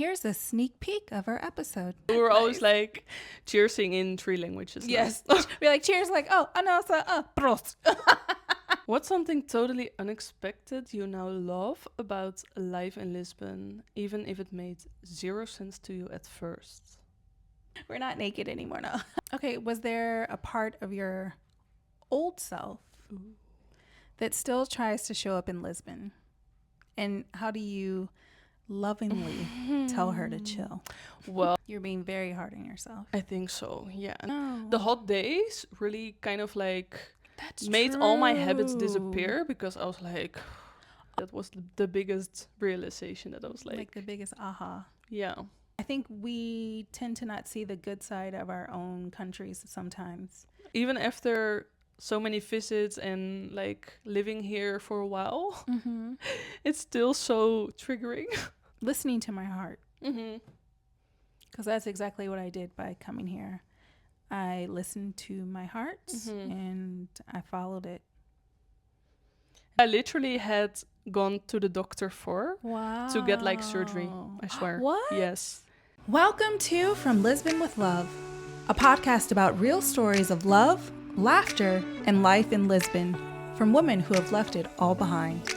Here's a sneak peek of our episode. We were always like cheersing in 3 languages. Yes. We're like, cheers, like, oh, anasa, prost. What's something totally unexpected you now love about life in Lisbon, even if it made 0 sense to you at first? We're not naked anymore now. Okay, was there a part of your old self that still tries to show up in Lisbon? And how do you lovingly tell her to chill? Well, You're being very hard on yourself. I think so, yeah. No. The hot days really kind of like That's made all my habits true. disappear, because I was like, that was the biggest realization that I was Like the biggest aha. yeah. I think we tend to not see the good side of our own countries sometimes. Even after so many visits and like living here for a while, it's still so triggering. Listening to my heart. Because that's exactly what I did by coming here. I listened to my heart and I followed it. I literally had gone to the doctor Wow. to get like surgery, I swear. What? Yes. Welcome to From Lisbon with Love, a podcast about real stories of love, laughter, and life in Lisbon from women who have left it all behind.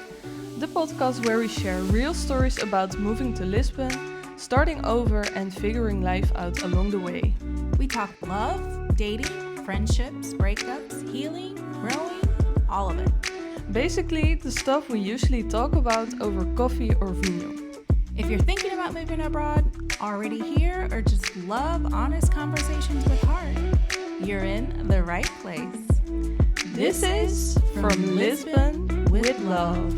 The podcast where we share real stories about moving to Lisbon, starting over, and figuring life out along the way. We talk love, dating, friendships, breakups, healing, growing, all of it. Basically, the stuff we usually talk about over coffee or vino. If you're thinking about moving abroad, already here, or just love honest conversations with heart, you're in the right place. This is From Lisbon with Love.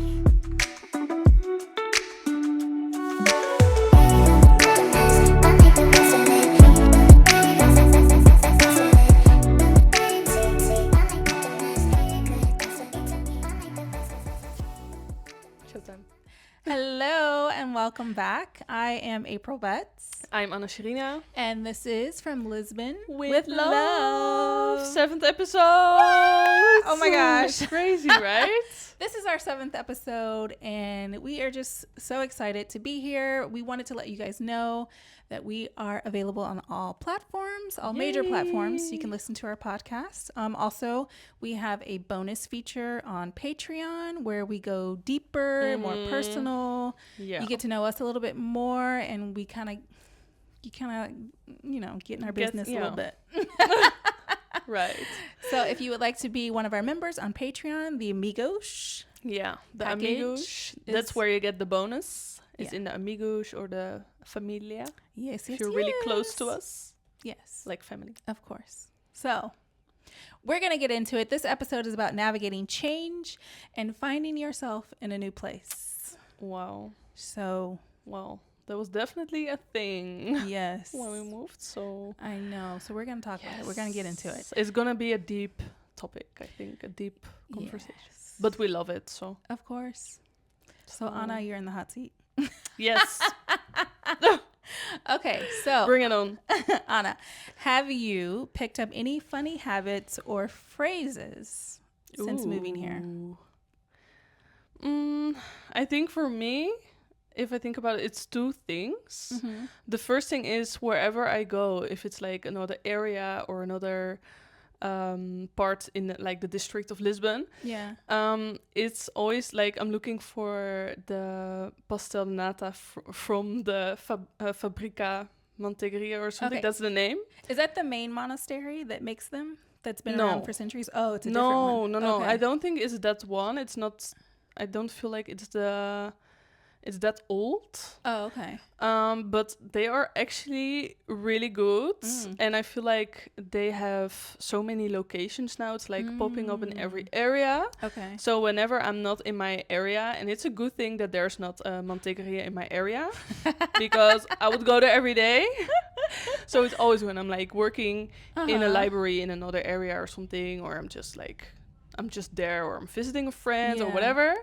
Hello and welcome back. I am April Betts. I'm Jirina. And this is From Lisbon With Love. 7th episode. Oh my gosh. It's crazy, right? This is our 7th episode and we are just so excited to be here. We wanted to let you guys know that we are available on all platforms, all major platforms. You can listen to our podcast. Also, we have a bonus feature on Patreon where we go deeper, more personal. Yeah. You get to know us a little bit more and we kind of, get in our business a little bit. Right. So if you would like to be one of our members on Patreon, the Amigos. Yeah, the package Amigos. That's where you get the bonus. It's Yeah. in the Amigos or the Familia. Yes, If you're really close to us. Yes. Like family. Of course. So we're going to get into it. This episode is about navigating change and finding yourself in a new place. Wow. So, Well, that was definitely a thing yes. when we moved. So I know. So we're going to talk about it. We're going to get into it. It's going to be a deep topic, I think. A deep conversation. Yes. But we love it, so. Of course. So Anna, you're in the hot seat. Yes. Okay, so Bring it on. Anna, have you picked up any funny habits or phrases since moving here? I think for me, if I think about it, it's 2 things. The first thing is wherever I go, if it's like another area or another part in the district of Lisbon, it's always like I'm looking for the pastel nata from the Fabrica Mantegria or something. Okay. That's the name. Is that the main monastery that makes them? That's been around for centuries? Oh, it's a different one. No. Okay. I don't think it's that one. It's not. I don't feel like it's that old. Oh, okay. But they are actually really good. And I feel like they have so many locations now. It's like popping up in every area. Okay. So whenever I'm not in my area, and it's a good thing that there's not a Mantequeria in my area, because I would go there every day. So it's always when I'm like working in a library in another area or something, or I'm just there, or I'm visiting a friend or whatever.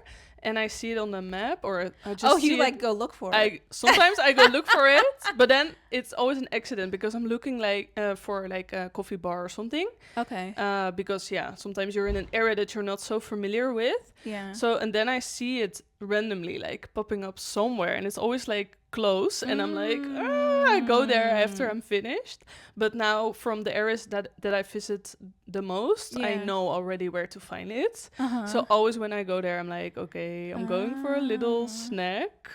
And I see it on the map, or I just go look for it. Sometimes I go look for it, but then it's always an accident because I'm looking for a coffee bar or something. Okay. Because sometimes you're in an area that you're not so familiar with. Yeah. So and then I see it randomly like popping up somewhere, and it's always like close, and I'm like, I go there after I'm finished. But now from the areas that I visit the most, I know already where to find it. So always when I go there, I'm like, okay, I'm going for a little snack.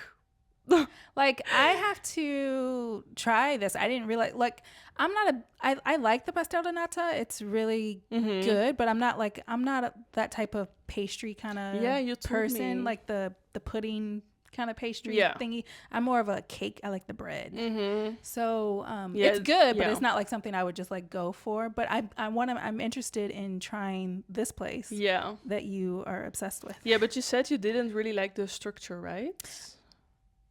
Like, I have to try this. I didn't realize, like, I like the pastel de nata. It's really good, but I'm not that type of pastry kind of person, like the pudding kind of pastry thingy. I'm more of a cake. I like the bread. So it's good, but it's not like something I would just like go for. But I'm interested in trying this place that you are obsessed with. Yeah, but you said you didn't really like the structure, right?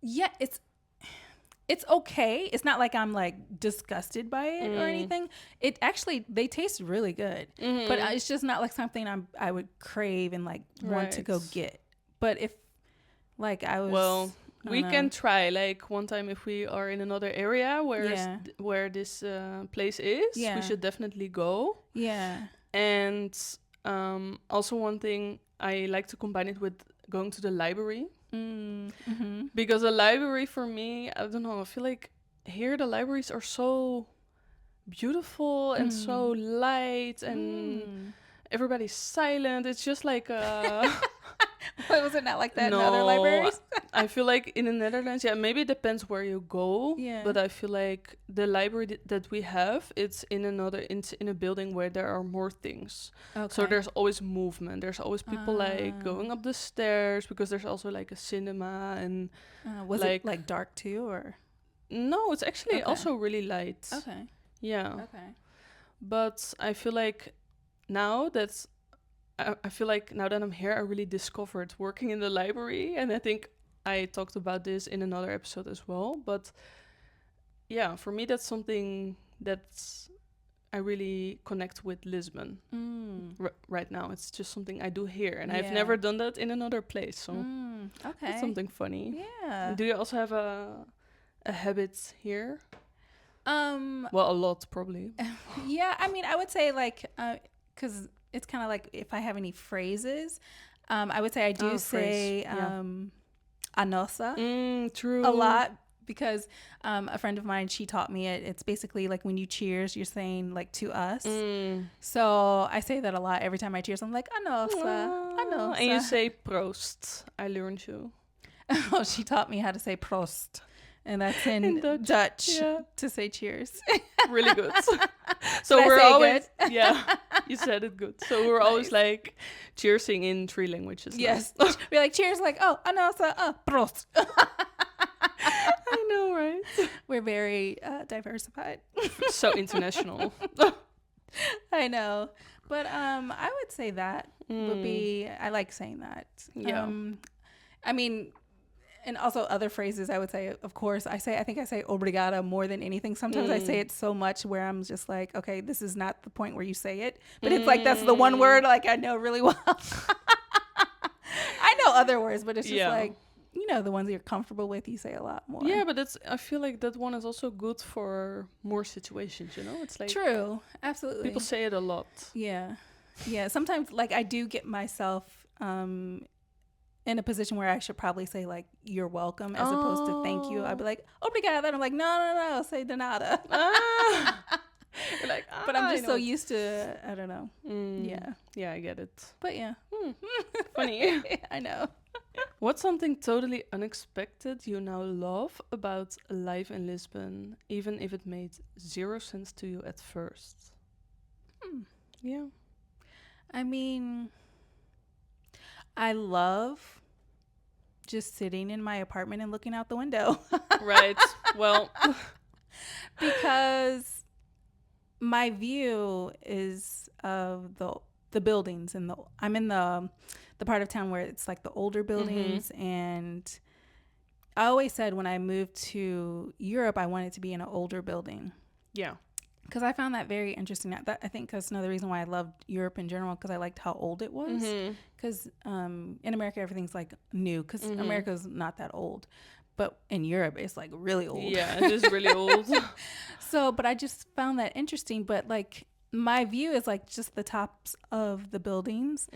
Yeah, it's okay. It's not like I'm like disgusted by it or anything. It actually, they taste really good, but it's just not like something I would crave and like want to go get. But if like I was, we can try like one time if we are in another area where this place is. We should definitely go. Yeah. And also one thing, I like to combine it with going to the library. Because a library for me, I don't know, I feel like here the libraries are so beautiful and so light and everybody's silent. It's just like Why was it not like that in other libraries? I feel like in the Netherlands, maybe it depends where you go, but I feel like the library that we have, it's in a building where there are more things. So there's always movement. There's always people like going up the stairs, because there's also like a cinema and was it like dark too, or? No, it's actually also really light. Okay. Yeah. Okay. But I feel like now that I'm here, I really discovered working in the library. And I think I talked about this in another episode as well. But yeah, for me, that's something that's I really connect with Lisbon right now. It's just something I do here. And I've never done that in another place. So it's something funny. Yeah. And do you also have a habit here? Well, a lot, probably. Yeah, I mean, I would say like, because it's kind of like if I have any phrases, I would say I do say a nossa true. a lot, because a friend of mine, she taught me it. It's basically like when you cheers, you're saying like to us. So I say that a lot every time I cheers. I'm like a nossa, a nossa. And you say proost. I learned you. Oh, she taught me how to say prost. And that's in Dutch to say cheers. Really good. So we're always good? You said it good. So we're always like cheersing in 3 languages. Yes. We're like cheers, like anosa, prost. I know, right? We're very diversified. So international. I know. But I would say that would be, I like saying that. Yeah. I mean, and also other phrases I would say, of course, I think I say obrigada more than anything. Sometimes I say it so much where I'm just like, okay, this is not the point where you say it. But it's like, that's the one word like I know really well. I know other words, but it's just like, you know, the ones you're comfortable with, you say a lot more. Yeah, but I feel like that one is also good for more situations, you know? It's like... True. Absolutely. People say it a lot. Yeah. Yeah. Sometimes like I do get myself... in a position where I should probably say like you're welcome as opposed to thank you. I'd be like obrigada, and I'm like no, say de nada. You're like, but I'm just so used to, I don't know. Yeah, I get it. But yeah, funny. I know. What's something totally unexpected you now love about life in Lisbon, even if it made 0 sense to you at first? Yeah, I mean, I love just sitting in my apartment and looking out the window. Right. Well, because my view is of the buildings, and I'm in the part of town where it's like the older buildings. And I always said when I moved to Europe, I wanted to be in an older building. Yeah. Because I found that very interesting. I think that's another reason why I loved Europe in general, because I liked how old it was. Because in America, everything's like new, because America's not that old. But in Europe, it's like really old. Yeah, it is really old. So, but I just found that interesting. But like my view is like just the tops of the buildings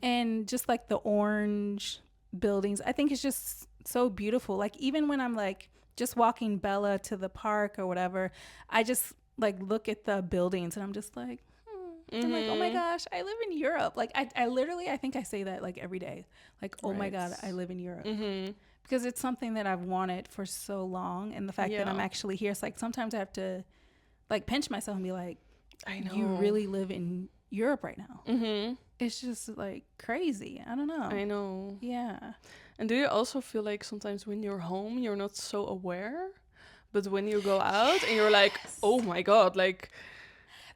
and just like the orange buildings. I think it's just so beautiful. Like even when I'm like just walking Bella to the park or whatever, I just like look at the buildings and I'm just like, I'm like, oh my gosh, I live in Europe. Like I literally, I think I say that like every day. Like, oh my God, I live in Europe. Because it's something that I've wanted for so long. And the fact that I'm actually here, it's like sometimes I have to like pinch myself and be like, I know. you really live in Europe right now. It's just like crazy. I don't know. I know. Yeah. And do you also feel like sometimes when you're home, you're not so aware? But when you go out and you're like, oh my God, like...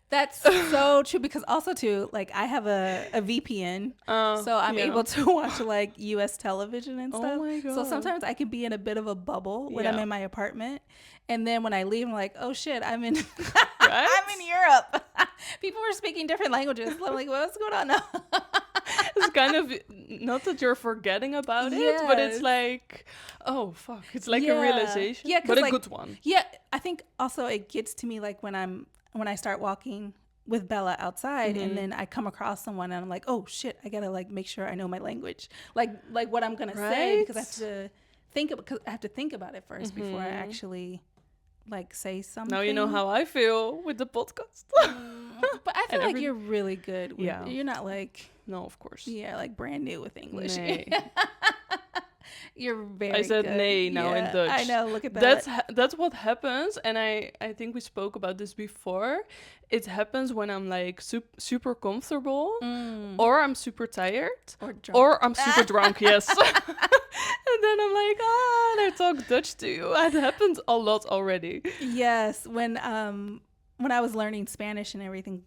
That's so true, because also too, like I have a VPN, so I'm able to watch like US television and stuff. Oh my God. So sometimes I could be in a bit of a bubble when I'm in my apartment, and then when I leave, I'm like, oh shit, I'm in I'm in Europe. People were speaking different languages. I'm like, what's going on now? It's kind of not that you're forgetting about it, but it's like, oh fuck, it's like a realization, but a like, good one. Yeah, I think also it gets to me like when I start walking with Bella outside, and then I come across someone and I'm like, oh shit, I gotta like make sure I know my language, like what I'm gonna say, because I have to think about it first before I actually like say something. Now you know how I feel with the podcast. But I feel like you're really good with, you're not like, no, of course, like brand new with English. Nee. You're very I said good. nay now in Dutch. I know, look at that. That's what happens, and I think we spoke about this before. It happens when I'm like super comfortable, or I'm super tired, or I'm super drunk, yes. And then I'm like, I talk Dutch to you. It happens a lot already. Yes, when I was learning Spanish and everything,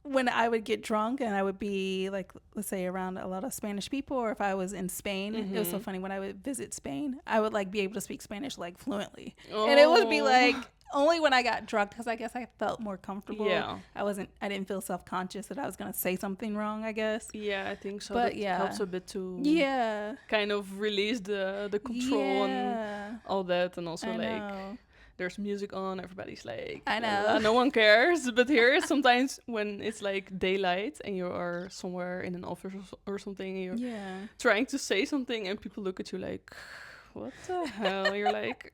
when I would get drunk and I would be like, let's say around a lot of Spanish people, or if I was in Spain, it was so funny when I would visit Spain, I would like be able to speak Spanish like fluently. And it would be like only when I got drunk, because I guess I felt more comfortable. Yeah. I didn't feel self-conscious that I was going to say something wrong, I guess. Yeah, I think so. But that helps a bit to kind of release the control and all that. And also there's music on, everybody's like, I know, no one cares. But here sometimes when it's like daylight and you are somewhere in an office or something, and you're trying to say something and people look at you like, what the hell? You're like,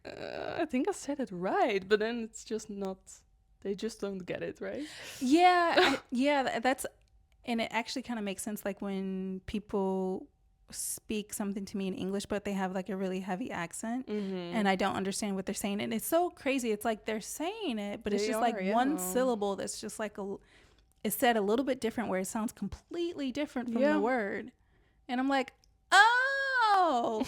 I think I said it right, but then it's just not, they just don't get it, right? That's, and it actually kind of makes sense, like when people speak something to me in English but they have like a really heavy accent, and I don't understand what they're saying, and it's so crazy. It's like they're saying it, but it's just like one syllable that's just like it's said a little bit different, where it sounds completely different from the word, and I'm like, oh.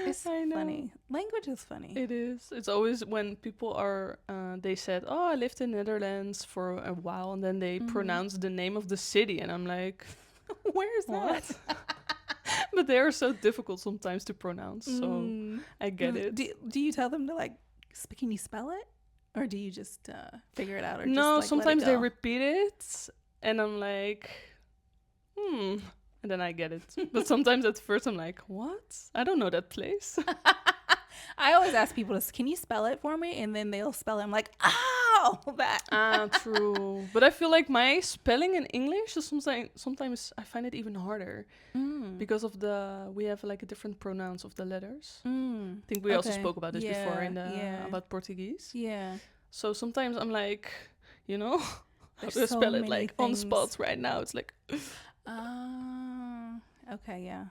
It's funny. Language is funny. It is. It's always when people are, they said, oh, I lived in Netherlands for a while, and then they pronounce the name of the city, and I'm like, where's that? But they are so difficult sometimes to pronounce, so I get it. Do you tell them to like, can you spell it? Or do you just figure it out? Or no, just, like, sometimes they repeat it, and I'm like, and then I get it. But sometimes at first I'm like, what? I don't know that place. I always ask people can you spell it for me? And then they'll spell it. I'm like, oh, that. True. But I feel like my spelling in English is sometimes I find it even harder. Because of we have like a different pronouns of the letters. I think we also spoke about this before about Portuguese. Yeah. So sometimes I'm like, how to spell it like on the spot right now. It's like... Okay, yeah.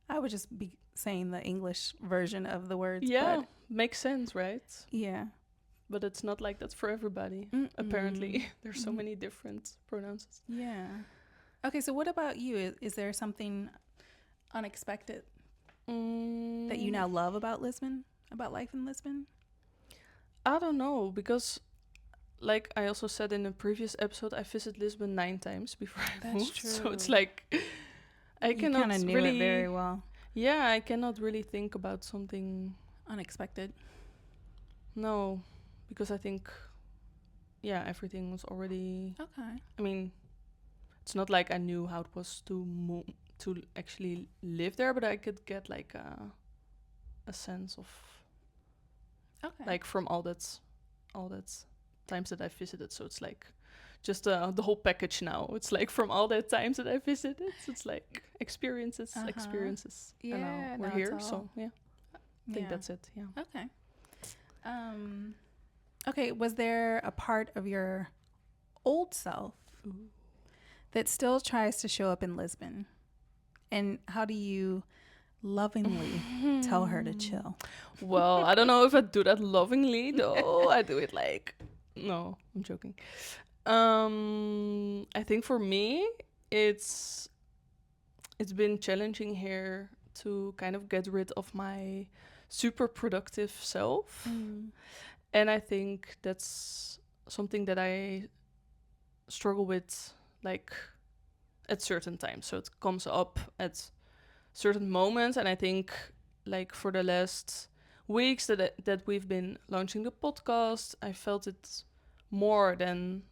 I would just be saying the English version of the words. Yeah, makes sense, right? Yeah. But it's not like that for everybody. Apparently, there's so many different pronouns. Yeah. Okay, so what about you? Is there something unexpected that you now love about Lisbon? About life in Lisbon? I don't know, because... like I also said in a previous episode, I visited Lisbon 9 times before I moved. True. So it's like I cannot kind of knew it very well. Yeah, I cannot really think about something unexpected. No, because I think everything was already okay. I mean, it's not like I knew how it was to actually live there, but I could get like a sense of like from all that times that I visited. So it's like just the whole package now. It's like from all the times that I visited, it's like experiences. Yeah, And now we're now here, it's so all- yeah, I think that's it. Yeah. Okay. Okay, was there a part of your old self that still tries to show up in Lisbon? And how do you lovingly tell her to chill? Well, I don't know if I do that lovingly though. I do it like, no, I'm joking. I think for me, it's been challenging here to kind of get rid of my super productive self. And I think that's something that I struggle with, like, at certain times. So it comes up at certain moments. And I think, like, for the last weeks that we've been launching the podcast, I felt it more than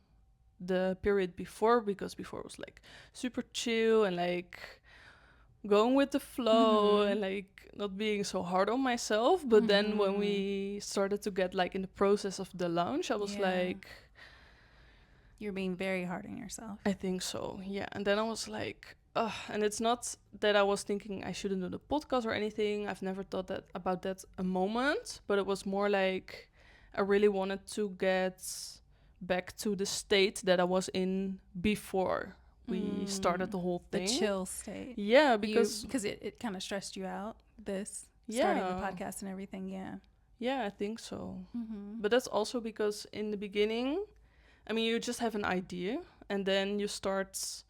the period before, because before it was like super chill and like going with the flow and like not being so hard on myself. But then when we started to get like in the process of the launch, I was like, you're being very hard on yourself. I think so, yeah. And then I was like, ugh. And it's not that I was thinking I shouldn't do the podcast or anything. I've never thought that about that a moment, but it was more like I really wanted to get back to the state that I was in before we started the whole thing. The chill state. Yeah, because it kind of stressed you out, starting the podcast and everything, yeah. Yeah, I think so. But that's also because in the beginning, I mean, you just have an idea and then you start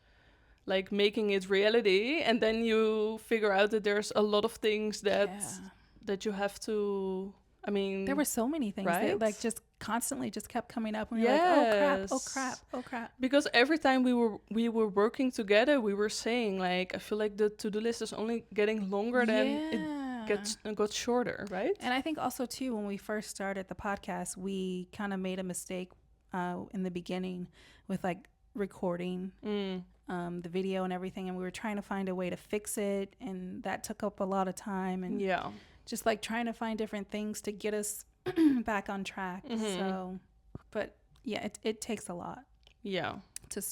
like making it reality, and then you figure out that there's a lot of things that you have to, I mean, there were so many things right? that like just constantly just kept coming up and we were like, oh crap. Because every time we were working together, we were saying like, I feel like the to-do list is only getting longer than it got shorter, right? And I think also too, when we first started the podcast, we kind of made a mistake in the beginning with like recording the video and everything, and we were trying to find a way to fix it, and that took up a lot of time, and just like trying to find different things to get us back on track. So, but yeah, it takes a lot. Yeah.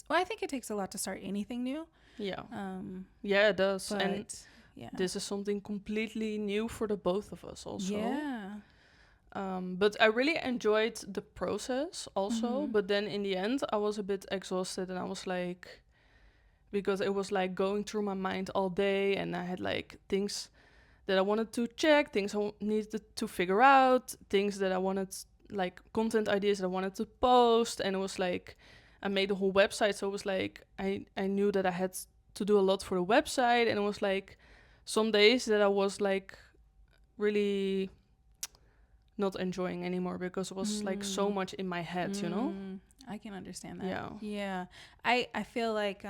I think it takes a lot to start anything new. Yeah. Yeah, it does. But, and this is something completely new for the both of us also. Yeah. But I really enjoyed the process also. But then in the end, I was a bit exhausted, and I was like, because it was like going through my mind all day, and I had like things that I wanted to check, things I needed to figure out, things that I wanted, like content ideas that I wanted to post. And it was like, I made the whole website. So it was like, I knew that I had to do a lot for the website. And it was like some days that I was like really not enjoying anymore, because it was like so much in my head, you know? I can understand that. Yeah. I feel like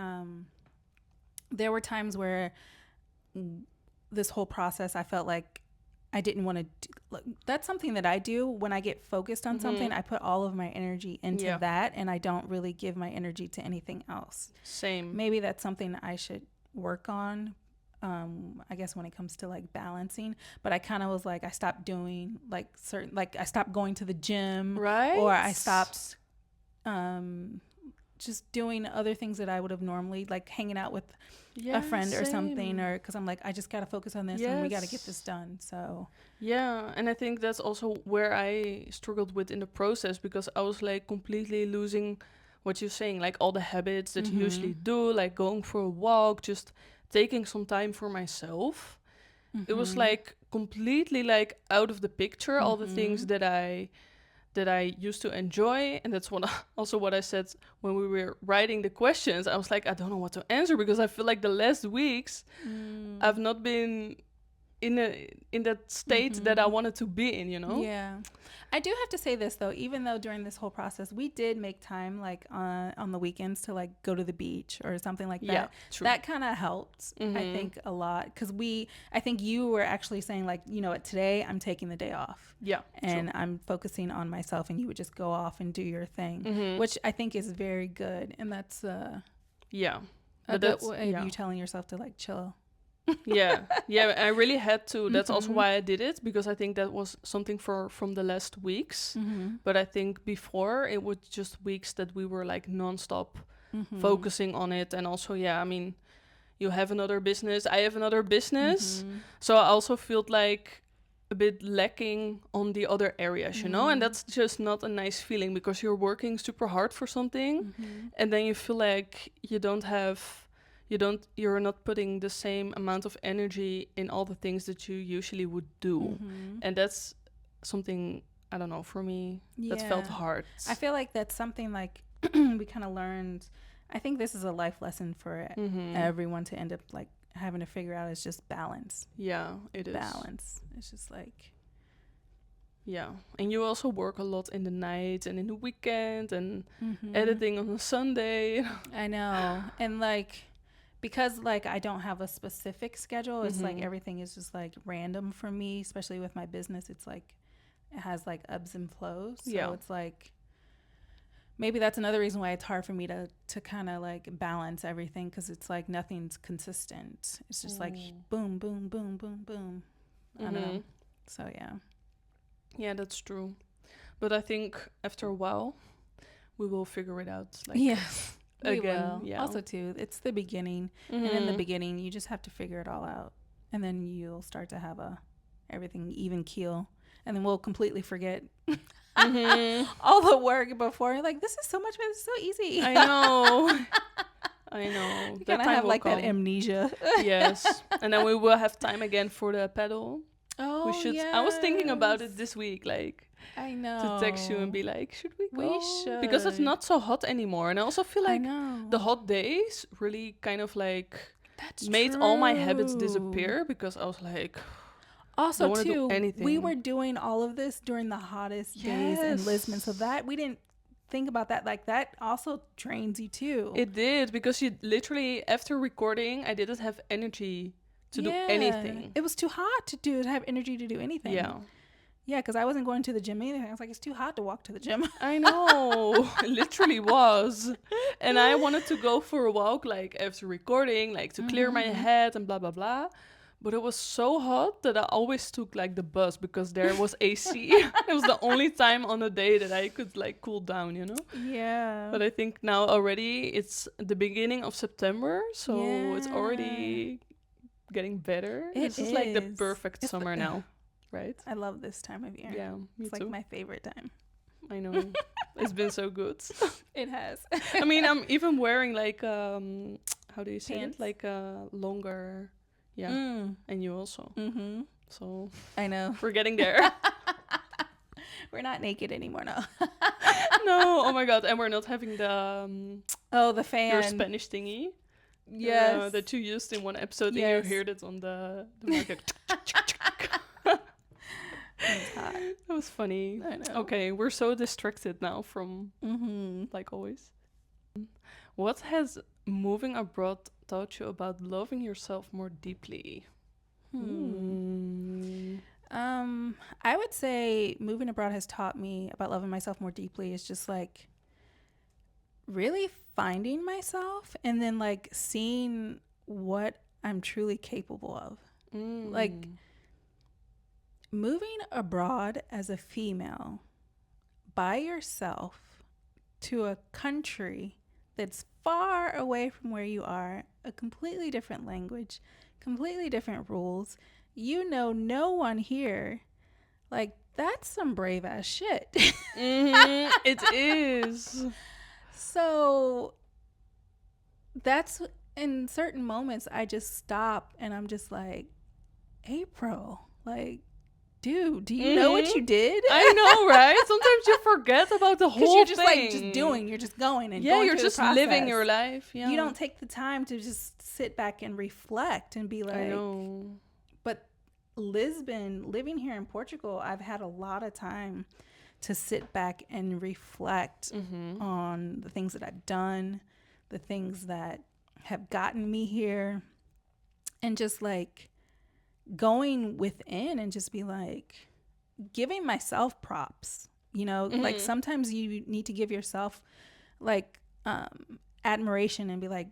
there were times where this whole process, I felt like I didn't want to do. That's something that I do when I get focused on something. I put all of my energy into that, and I don't really give my energy to anything else. Same. Maybe that's something I should work on. I guess when it comes to like balancing, but I kind of was like, I stopped doing like certain, like I stopped going to the gym, right? Or I stopped just doing other things that I would have normally, like hanging out with a friend or something, or because I'm like, I just got to focus on this and we got to get this done. So yeah, and I think that's also where I struggled with in the process, because I was like completely losing what you're saying, like all the habits that you usually do, like going for a walk, just taking some time for myself. It was like completely like out of the picture, all the things that I used to enjoy. And that's what I said when we were writing the questions. I was like, I don't know what to answer, because I feel like the last weeks I've not been in that state that I wanted to be in, you know? Yeah. I do have to say this though, even though during this whole process we did make time like on the weekends to like go to the beach or something like that. Yeah, true. That kind of helped, I think, a lot, because I think you were actually saying like, you know what, today I'm taking the day off. Yeah. And true. I'm focusing on myself, and you would just go off and do your thing, which I think is very good. And that's yeah. a good way of you telling yourself to like chill. Yeah, I really had to. That's also why I did it, because I think that was something from the last weeks. But I think before it was just weeks that we were like nonstop focusing on it. And also, I mean, you have another business, I have another business, so I also felt like a bit lacking on the other areas, you know. And that's just not a nice feeling, because you're working super hard for something, and then you feel like you're not putting the same amount of energy in all the things that you usually would do. And that's something, I don't know, for me, that felt hard. I feel like that's something like we kind of learned. I think this is a life lesson for everyone to end up like having to figure out, is just balance. Yeah, it is. Balance. It's just like... Yeah. And you also work a lot in the night and in the weekend and editing on a Sunday. I know. And like, because like I don't have a specific schedule, it's like everything is just like random for me, especially with my business. It's like, it has like ebbs and flows. So it's like, maybe that's another reason why it's hard for me to kind of like balance everything, because it's like nothing's consistent. It's just like boom, boom, boom, boom, boom. I don't know. So Yeah, that's true. But I think after a while, we will figure it out. Like, we again. will. Yeah. Also, too, it's the beginning. And in the beginning, you just have to figure it all out. And then you'll start to have everything even keel. And then we'll completely forget all the work before. You're like, this is so much better. It's so easy. I know. I know. You kind of have like that amnesia. Yes. And then we will have time again for the paddle. Oh, we should. Yes. I was thinking about it this week, like, I know, to text you and be like, should we go? We should, because it's not so hot anymore. And I also feel like the hot days really kind of like made all my habits disappear, because I was like, also too, we were doing all of this during the hottest days in Lisbon, so that we didn't think about that. Like, that also drains you too. It did, because you literally, after recording, I didn't have energy to do anything. It was too hot to have energy to do anything. Yeah, because I wasn't going to the gym either. I was like, it's too hot to walk to the gym. I know. It literally was. And I wanted to go for a walk, like, after recording, like, to clear my head and blah, blah, blah. But it was so hot that I always took, like, the bus, because there was AC. It was the only time on the day that I could, like, cool down, you know? Yeah. But I think now already it's the beginning of September, so it's already getting better. This is like the perfect summer now, right? I love this time of year. Yeah, me it's too. Like my favorite time. I know. It's been so good. It has. I mean, I'm even wearing like how do you say Pants? it? Like a longer, and you also. So I know we're getting there. We're not naked anymore, no. No, oh my god, and we're not having the the fan, your Spanish thingy. Yes, that you used in one episode, and you heard it on the market. That was funny. I know. Okay, we're so distracted now from like always. What has moving abroad taught you about loving yourself more deeply? I would say moving abroad has taught me about loving myself more deeply. It's just like really finding myself, and then like seeing what I'm truly capable of. Like, moving abroad as a female by yourself to a country that's far away from where you are, a completely different language, completely different rules. You know no one here. Like, that's some brave ass shit. It is. So that's, in certain moments, I just stop and I'm just like, April, like, dude, do you know what you did? I know, right? Sometimes you forget about the whole thing. You're just like just doing. You're just going and going. You're just living your life. Yeah. You don't take the time to just sit back and reflect and be like. I know. But Lisbon, living here in Portugal, I've had a lot of time to sit back and reflect on the things that I've done, the things that have gotten me here, and just like going within and just be like giving myself props, you know. Like, sometimes you need to give yourself like admiration and be like,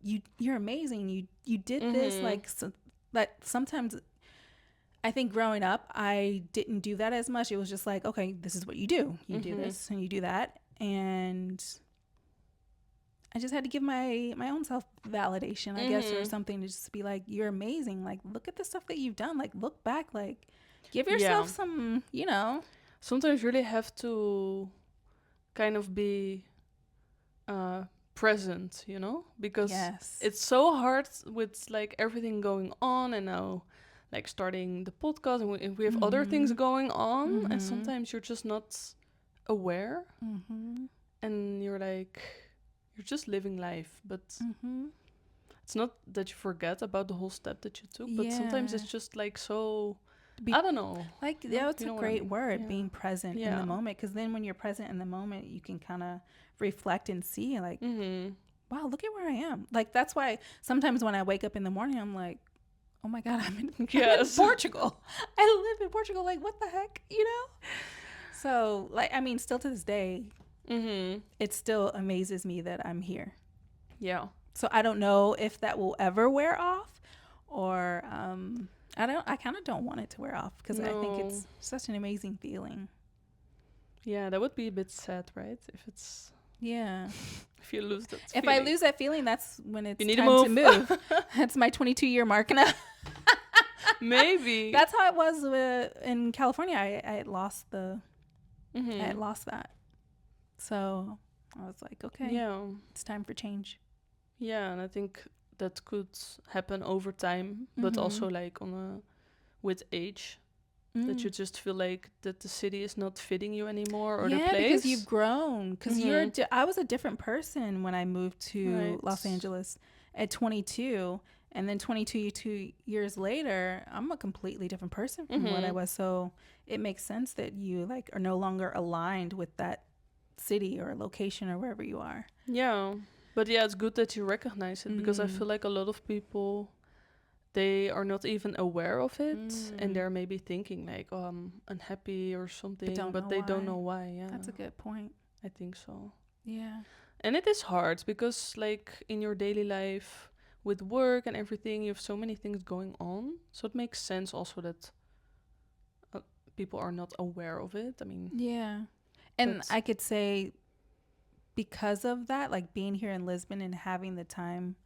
you're amazing, you did this, like, so that sometimes I think growing up, I didn't do that as much. It was just like, okay, this is what you do. You do this and you do that. And I just had to give my own self validation, I guess, or something, to just be like, you're amazing. Like, look at the stuff that you've done. Like, look back. Like, give yourself some, you know. Sometimes you really have to kind of be present, you know? Because it's so hard with like everything going on, and now like starting the podcast, and we have other things going on, and sometimes you're just not aware, and you're like, you're just living life, but it's not that you forget about the whole step that you took, but sometimes it's just like so, I don't know. Like, it's a great word, being present in the moment, because then when you're present in the moment, you can kind of reflect and see like, wow, look at where I am. Like, that's why sometimes when I wake up in the morning, I'm like, oh my God, I'm in Portugal. I live in Portugal. Like, what the heck, you know? So, like, I mean, still to this day, it still amazes me that I'm here. Yeah. So I don't know if that will ever wear off, or I kind of don't want it to wear off, because I think it's such an amazing feeling. Yeah, that would be a bit sad, right? If it's... Yeah. If you lose that feeling. If I lose that feeling, that's when it's time to move. That's my 22-year mark now. Maybe. That's how it was in California. I had lost I had lost that. So I was like, okay, it's time for change. Yeah, and I think that could happen over time, but also like with age. That you just feel like that the city is not fitting you anymore, or the place. Yeah, because you've grown. Because I was a different person when I moved to Los Angeles at 22, and then 22 years later, I'm a completely different person from what I was. So it makes sense that you like are no longer aligned with that city or location or wherever you are. Yeah, but yeah, it's good that you recognize it, because I feel like a lot of people, they are not even aware of it, and they're maybe thinking like, oh, I'm unhappy or something, but they don't know why. Yeah, that's a good point. I think so. Yeah. And it is hard, because like in your daily life with work and everything, you have so many things going on, so it makes sense also that people are not aware of it. I mean, yeah. And I could say, because of that, like being here in Lisbon and having the time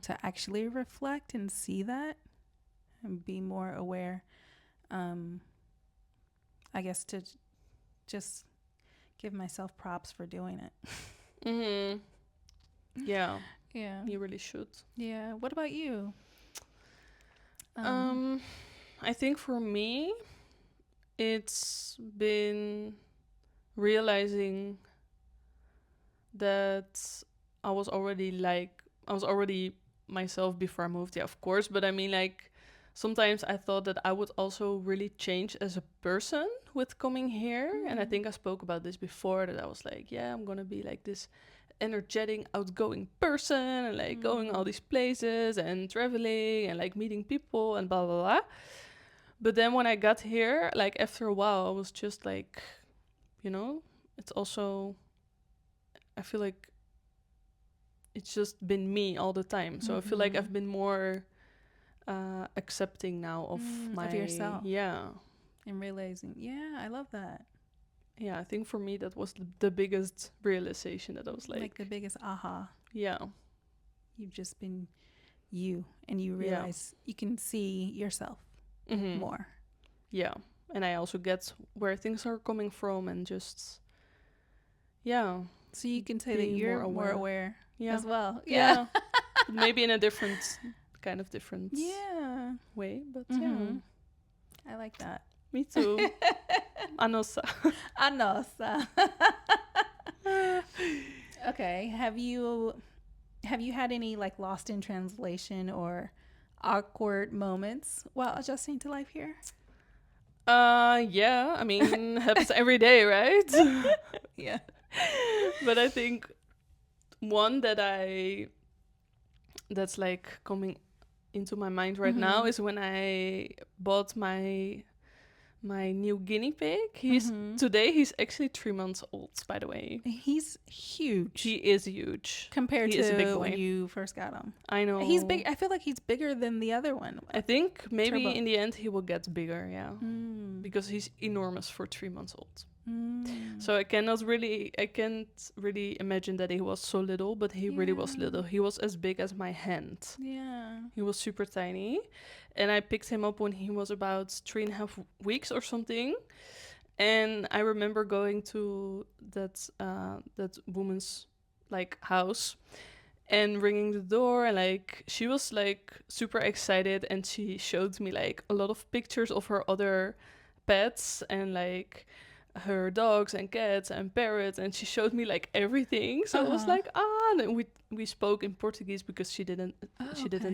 to actually reflect and see that and be more aware, I guess to just give myself props for doing it. Yeah. Yeah. You really should. Yeah. What about you? I think for me, it's been realizing that I was already myself before I moved. Yeah, of course. But I mean, like, sometimes I thought that I would also really change as a person with coming here. And I think I spoke about this before, that I was like, yeah, I'm going to be like this energetic, outgoing person, and like going all these places and traveling and like meeting people and blah, blah, blah. But then when I got here, like after a while, I was just like, you know, it's also... I feel like it's just been me all the time. So I feel like I've been more accepting now of yourself. Yeah. And realizing, yeah, I love that. Yeah, I think for me that was the biggest realization, that I was like the biggest aha. Yeah. You've just been you, and you realize you can see yourself more. Yeah. And I also get where things are coming from, and just... Yeah. So you can say that you're more aware as well. Yeah. Maybe in a different way, but yeah. I like that. Me too. Anosa. Okay. Have you had any like lost in translation or awkward moments while adjusting to life here? Yeah. I mean, happens every day, right? Yeah. But I think one that's like coming into my mind right now is when I bought my my new guinea pig. Today he's actually 3 months old, by the way. He's huge. He is huge compared he is a big to boy. when you first got him. I know. He's big. I feel like he's bigger than the other one. I think maybe Turbo. in the end he will get bigger, yeah. Because he's enormous for 3 months old. So I can't really imagine that he was so little, but he really was little. He was as big as my hand. Yeah. He was super tiny. And I picked him up when he was about 3.5 weeks or something. And I remember going to that woman's like house and ringing the door, and like she was like super excited, and she showed me like a lot of pictures of her other pets and like her dogs and cats and parrots, and she showed me like everything. So I was like, and then we spoke in Portuguese because she didn't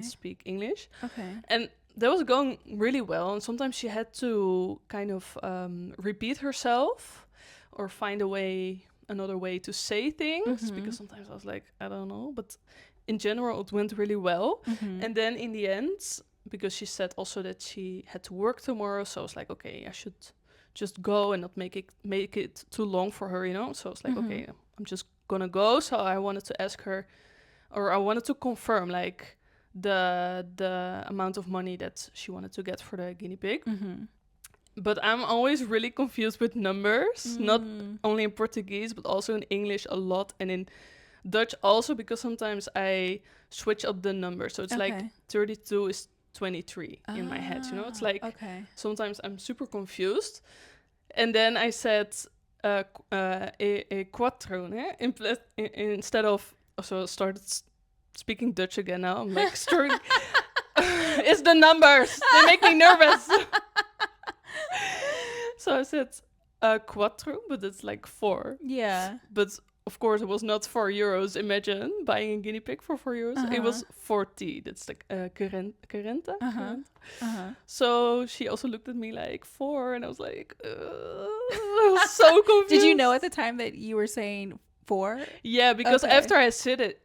speak English. Okay. And that was going really well, and sometimes she had to kind of repeat herself or find another way to say things, because sometimes I was like, I don't know, but in general it went really well. And then in the end, because she said also that she had to work tomorrow, so I was like, okay, I should just go and not make it too long for her, you know. So I was like, okay, I'm just gonna go. So I wanted to ask her, or I wanted to confirm like the amount of money that she wanted to get for the guinea pig. But I'm always really confused with numbers, not only in Portuguese, but also in English a lot, and in Dutch also, because sometimes I switch up the numbers. So it's like 32 is 23 in my head, you know? It's like sometimes I'm super confused. And then I said e quattro, instead of, also started speaking Dutch again now. I'm like, it's the numbers. They make me nervous. So I said quattro, but it's like 4. Yeah. But of course it was not €4. Imagine buying a guinea pig for €4. It was 40. That's like currente. So she also looked at me like 4, and I was like, I was so confused. Did you know at the time that you were saying 4? Yeah, because after I said it,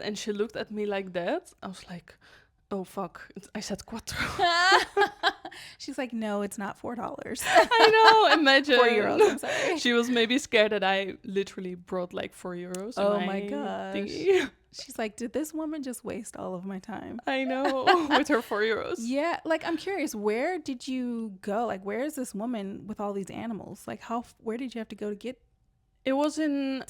and she looked at me like that, I was like, oh fuck, I said quattro. She's like, no, it's not $4. I know, imagine. €4, I'm sorry. She was maybe scared that I literally brought like €4. Oh my gosh. Thingy. She's like, did this woman just waste all of my time? I know, with her €4. Yeah, like I'm curious, where did you go? Like, where is this woman with all these animals? Like, where did you have to go to get? It was in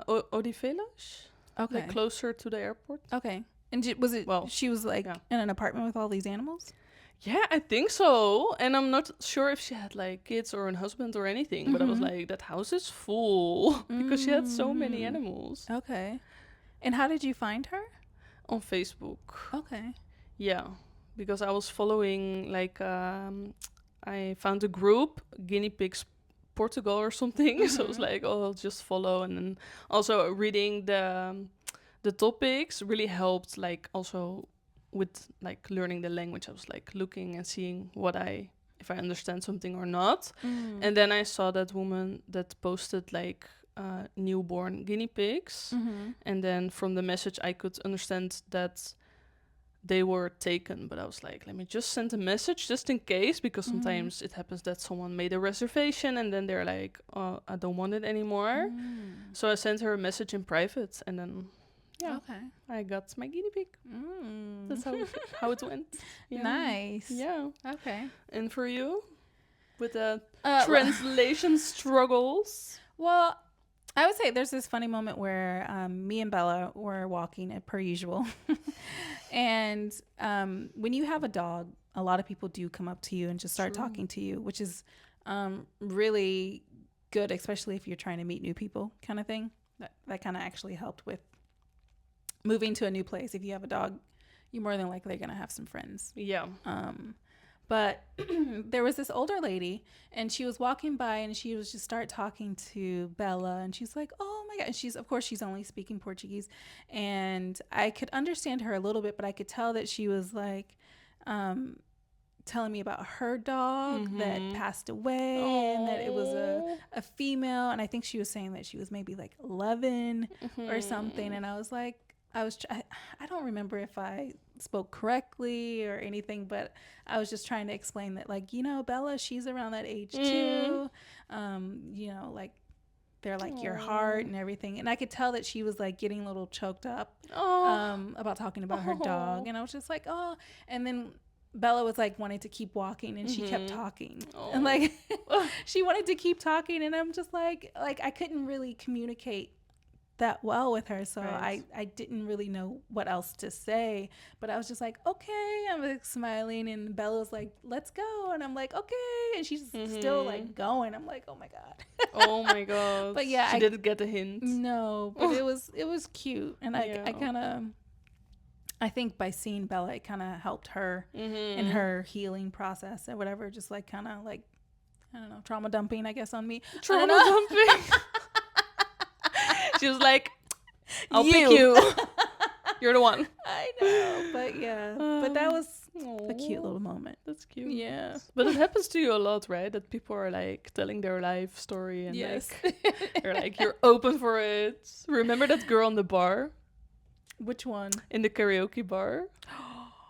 Odivelas. Okay. Like closer to the airport. Okay. And was it, she was like in an apartment with all these animals? Yeah, I think so. And I'm not sure if she had like kids or a husband or anything, but I was like, that house is full because she had so many animals. Okay. And how did you find her? On Facebook. Okay. Yeah, because I was following like, I found a group, Guinea Pigs Portugal or something. So I was like, oh, I'll just follow. And then also reading the topics really helped, like also with like learning the language. I was like looking and seeing if I understand something or not. And then I saw that woman that posted like newborn guinea pigs. And then from the message I could understand that they were taken, but I was like, let me just send a message just in case, because sometimes it happens that someone made a reservation and then they're like, oh, I don't want it anymore. So I sent her a message in private, and then I got my guinea pig. That's how it went. Yeah. Nice. Yeah. Okay. And for you, with the translation struggles? Well, I would say there's this funny moment where me and Bella were walking per usual. And when you have a dog, a lot of people do come up to you and just start talking to you, which is really good, especially if you're trying to meet new people kind of thing. That kind of actually helped with moving to a new place. If you have a dog, you're more than likely going to have some friends. Yeah. But there was this older lady, and she was walking by, and she was just start talking to Bella, and she's like, oh my God. And she's only speaking Portuguese, and I could understand her a little bit, but I could tell that she was like, telling me about her dog that passed away. And that it was a female. And I think she was saying that she was maybe like 11 or something. And I was like, I don't remember if I spoke correctly or anything, but I was just trying to explain that, like, Bella, she's around that age too. Like, they're like your heart and everything. And I could tell that she was like getting a little choked up about talking about her dog. And I was just like, oh. And then Bella was like wanting to keep walking, and she kept talking. And like she wanted to keep talking, and I'm just like I couldn't really communicate that well with her, so right. I didn't really know what else to say, but I was just like, okay. I'm like smiling, and Bella's like, let's go, and I'm like, okay, and she's still like going. I'm like, oh my god. Oh my god. But yeah, she didn't get a hint. No, but it was cute, and I kind of, I think by seeing Bella, it kind of helped her in her healing process or whatever, just like kind of like, I don't know, trauma dumping, I guess, on me. Trauma dumping. She was like, I'll pick you. You're the one. I know. But yeah. But that was a cute little moment. That's cute. Yeah. But it happens to you a lot, right? That people are like telling their life story and like they're like, you're open for it. Remember that girl in the bar? Which one? In the karaoke bar.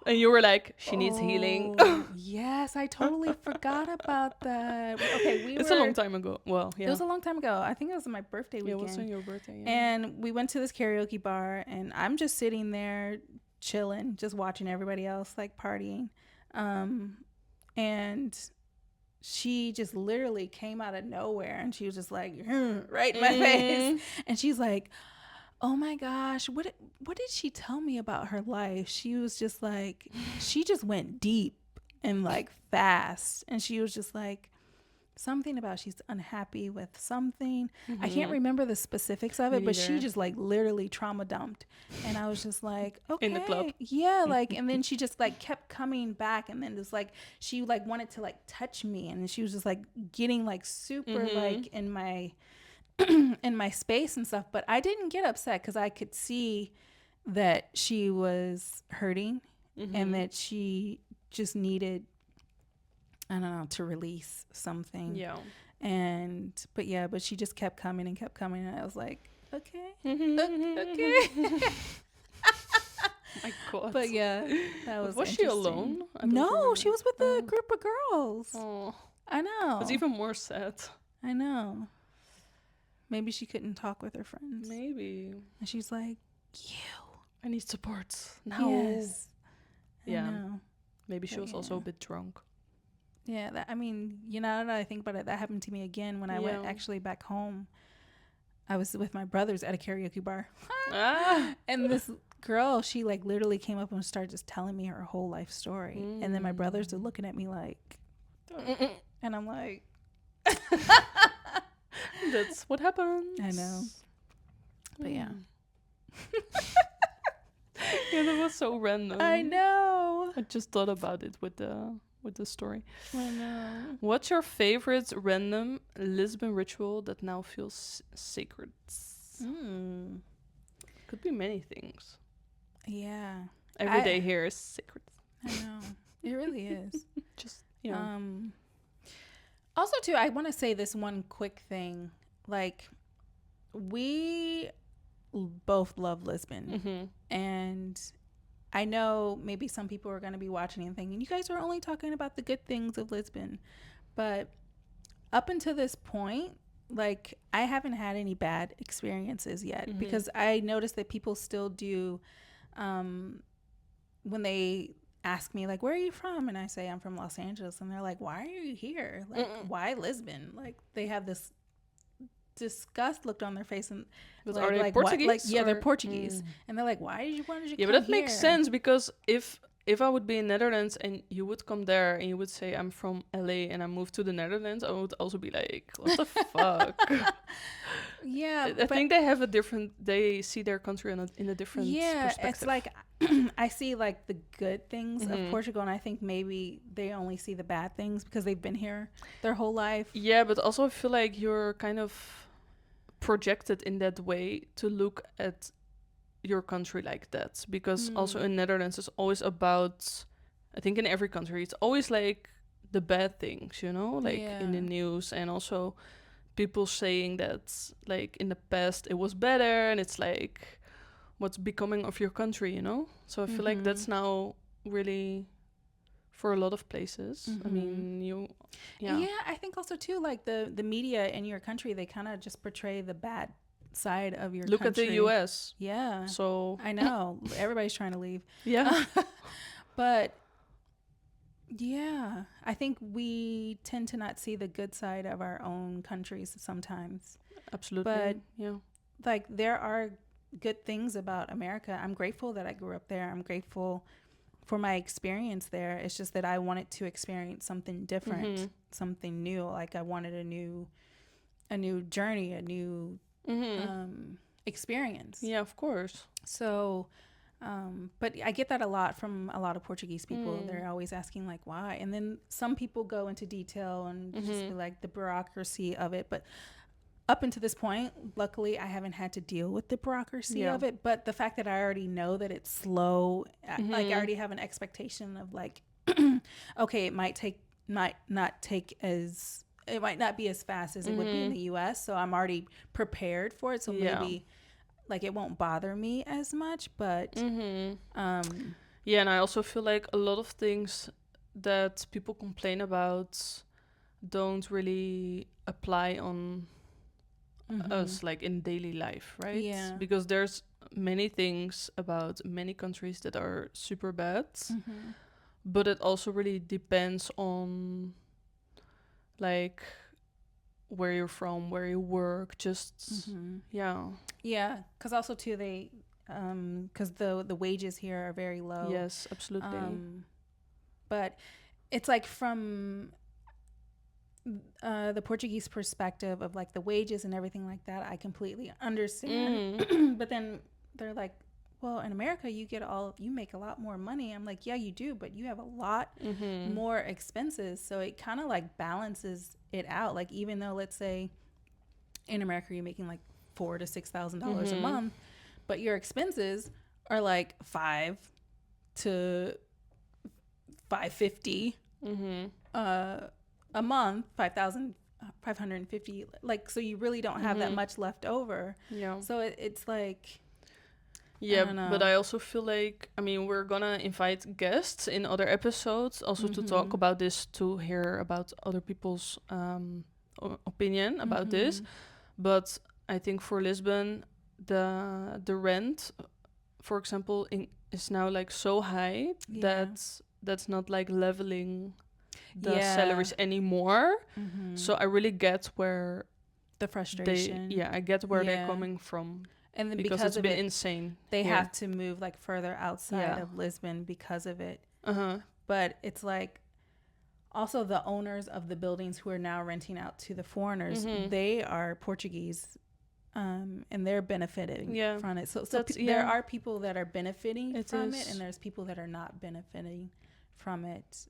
And you were like, she needs healing. Yes, I totally forgot about that. Okay, it's a long time ago. Well, yeah. It was a long time ago. I think it was my birthday weekend. Yeah, it was on your birthday, yeah. And we went to this karaoke bar, and I'm just sitting there chilling, just watching everybody else like partying. And she just literally came out of nowhere, and she was just like, right in my face. And she's like, oh my gosh, what did she tell me about her life? She was just like, she just went deep and like fast. And she was just like, something about she's unhappy with something. I can't remember the specifics of it, but she just like literally trauma dumped. And I was just like, okay. In the club. Yeah, like, and then she just like kept coming back, and then just like, she like wanted to like touch me, and she was just like getting like super like in my in my space and stuff, but I didn't get upset because I could see that she was hurting and that she just needed, I don't know, to release something. Yeah. But she just kept coming, and I was like, okay. Okay. My God. But yeah, that was she alone? No, she was with a group of girls. Oh, I know. It's even more sad. I know. Maybe she couldn't talk with her friends. Maybe. And she's like, I need support now. Yes. Yeah. Maybe she was also a bit drunk. Yeah. Now that I think about it, that happened to me again when I went actually back home. I was with my brothers at a karaoke bar. And this girl, she like literally came up and started just telling me her whole life story. And then my brothers were looking at me like, and I'm like, that's what happens. I know. But yeah. Yeah, that was so random. I know. I just thought about it with the story. I know. What's your favorite random Lisbon ritual that now feels sacred? Could be many things. Yeah. Every day here is sacred. I know. It really is. Just, you know. Also, too, I want to say this one quick thing. Like, we both love Lisbon. And I know maybe some people are going to be watching and thinking, you guys are only talking about the good things of Lisbon. But up until this point, like, I haven't had any bad experiences yet. Because I noticed that people still do, when they ask me, like, where are you from? And I say, I'm from Los Angeles. And they're like, why are you here? Like, why Lisbon? Like, they have this disgust looked on their face. And are they Portuguese? Like, yeah, they're Portuguese. And they're like, why did you come but that makes sense, because if I would be in Netherlands and you would come there and you would say, I'm from LA and I moved to the Netherlands, I would also be like, what the fuck? Yeah. I think they see their country in a different perspective. It's like, I see like the good things of Portugal, and I think maybe they only see the bad things because they've been here their whole life. Yeah, but also I feel like you're kind of projected in that way to look at your country like that, because also in Netherlands it's always about, I think in every country it's always like the bad things, you know, like in the news, and also people saying that like in the past it was better, and it's like, what's becoming of your country, you know? So I feel like that's now really for a lot of places. I mean, yeah, I think also too, like the media in your country, they kind of just portray the bad side of your Look country. at the US. Yeah. So I know. Everybody's trying to leave. Yeah. But yeah, I think we tend to not see the good side of our own countries sometimes. Absolutely. But yeah. Like there are good things about America. I'm grateful that I grew up there. I'm grateful for my experience there. It's just that I wanted to experience something different, something new. Like I wanted a new journey, a new experience. Yeah, of course. So, but I get that a lot from a lot of Portuguese people. They're always asking like, why? And then some people go into detail and just be like the bureaucracy of it. But up until this point, luckily, I haven't had to deal with the bureaucracy of it. But the fact that I already know that it's slow, like I already have an expectation of like, okay, it might not be as fast as it would be in the US. So I'm already prepared for it. So maybe like it won't bother me as much. But yeah, and I also feel like a lot of things that people complain about don't really apply on us like in daily life, right? Yeah. Because there's many things about many countries that are super bad, but it also really depends on like where you're from, where you work, just yeah, because also too they because the wages here are very low. Yes, absolutely. But it's like from the Portuguese perspective of like the wages and everything like that, I completely understand. But then they're like, well, in America you make a lot more money. I'm like, yeah, you do, but you have a lot more expenses, so it kind of like balances it out. Like even though let's say in America you're making like $4,000 to $6,000 a month, but your expenses are like $5,000 to $550 a month, 550, like, so you really don't have that much left over. Yeah. So it's like, yeah, but I also feel like, I mean, we're gonna invite guests in other episodes also to talk about this, to hear about other people's opinion about this. But I think for Lisbon, the rent, for example, is now like so high that that's not like leveling the salaries anymore. So I really get where the frustration. I get where they're coming from. And then because it's been insane. They have to move like further outside of Lisbon because of it. But it's like also the owners of the buildings who are now renting out to the foreigners, they are Portuguese. And they're benefiting from it. So there are people that are benefiting from it, and there's people that are not benefiting from it.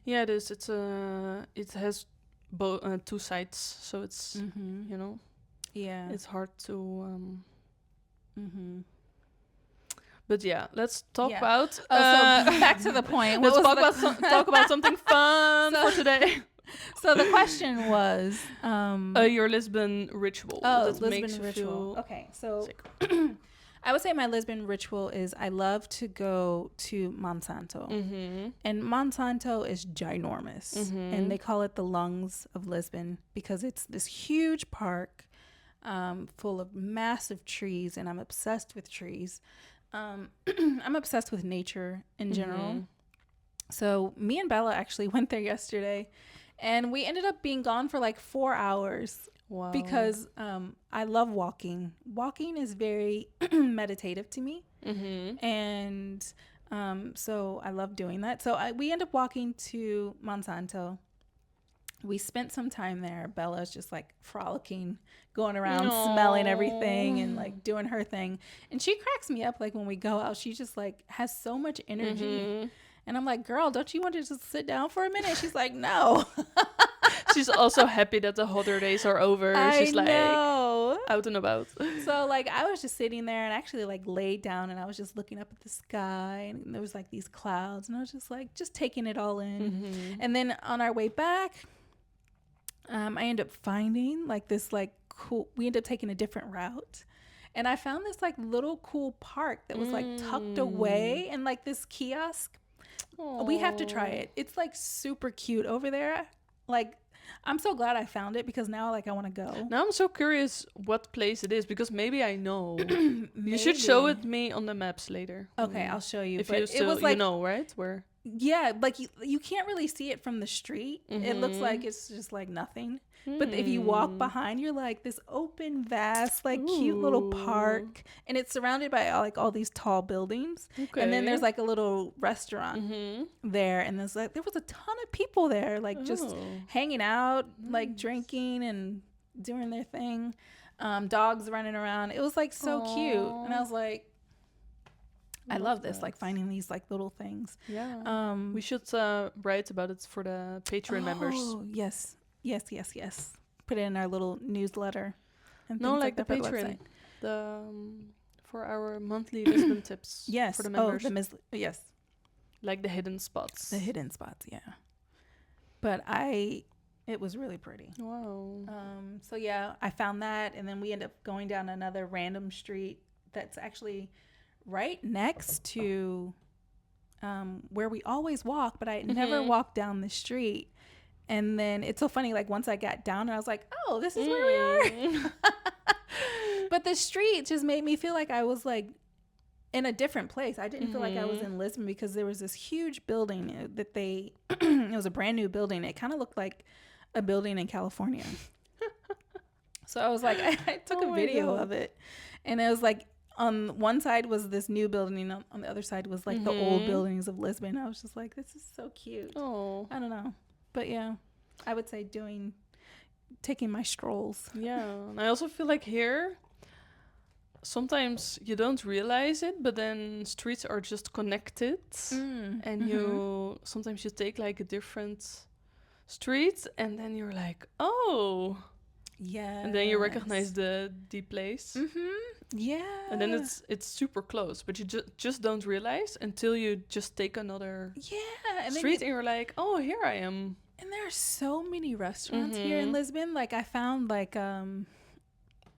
Yeah, it is. It has both two sides, so it's you know, it's hard to. But yeah, let's talk about. So back to the point. Let's talk about something fun for today. So the question was your Lisbon ritual. Lisbon ritual. Okay, so I would say my Lisbon ritual is I love to go to Monsanto. And Monsanto is ginormous. And they call it the lungs of Lisbon because it's this huge park full of massive trees, and I'm obsessed with trees. I'm obsessed with nature in general. So me and Bella actually went there yesterday, and we ended up being gone for like 4 hours. Wow. Because I love walking. Walking is very meditative to me. And so I love doing that. So we ended up walking to Monsanto. We spent some time there. Bella's just like frolicking, going around, smelling everything and like doing her thing. And she cracks me up. Like when we go out, she just like has so much energy. And I'm like, girl, don't you want to just sit down for a minute? She's like, no. She's also happy that the hotter days are over. She's like out and about. So like I was just sitting there and actually like laid down, and I was just looking up at the sky, and there was like these clouds, and I was just like just taking it all in. And then on our way back, I ended up finding like this like cool, we ended up taking a different route, And I found this like little cool park that was like tucked away and like this kiosk. We have to try it. It's like super cute over there. Like, I'm so glad I found it because now like I want to go. Now I'm so curious what place it is because maybe I know. You should show it me on the maps later. Okay, I'll show you. If but you still, it was like, you know, right? Where? Yeah, like you can't really see it from the street. It looks like it's just like nothing. But if you walk behind, you're like this open, vast, like cute little park, and it's surrounded by like all these tall buildings. Okay. And then there's like a little restaurant there, and there was a ton of people there, like just hanging out, like drinking and doing their thing. Dogs running around. It was like so cute, and I was like, I love this, like finding these like little things. Yeah. We should write about it for the Patreon members. Oh, yes. Put it in our little newsletter. And No, like the Patreon. For our monthly Lisbon tips. Yes. For the members. Yes. Like the hidden spots. The hidden spots, yeah. But it was really pretty. Wow. So yeah, I found that, and then we end up going down another random street that's actually right next to where we always walk, but I never walked down the street. And then it's so funny, like once I got down there, I was like, oh, this is where we are. But the street just made me feel like I was like in a different place. I didn't feel like I was in Lisbon because there was this huge building that it was a brand new building. It kind of looked like a building in California. So I was like, I took a video of it, and it was like, on one side was this new building, and on the other side was like the old buildings of Lisbon. I was just like, this is so cute. Oh, I don't know. But yeah, I would say taking my strolls. Yeah. And I also feel like here, sometimes you don't realize it, but then streets are just connected. And sometimes you take like a different street, and then you're like, oh. Yeah. And then you recognize the place. Yeah. And then it's super close, but you just don't realize until you just take another street, and you're like, oh, here I am. And there are so many restaurants here in Lisbon. Like I found like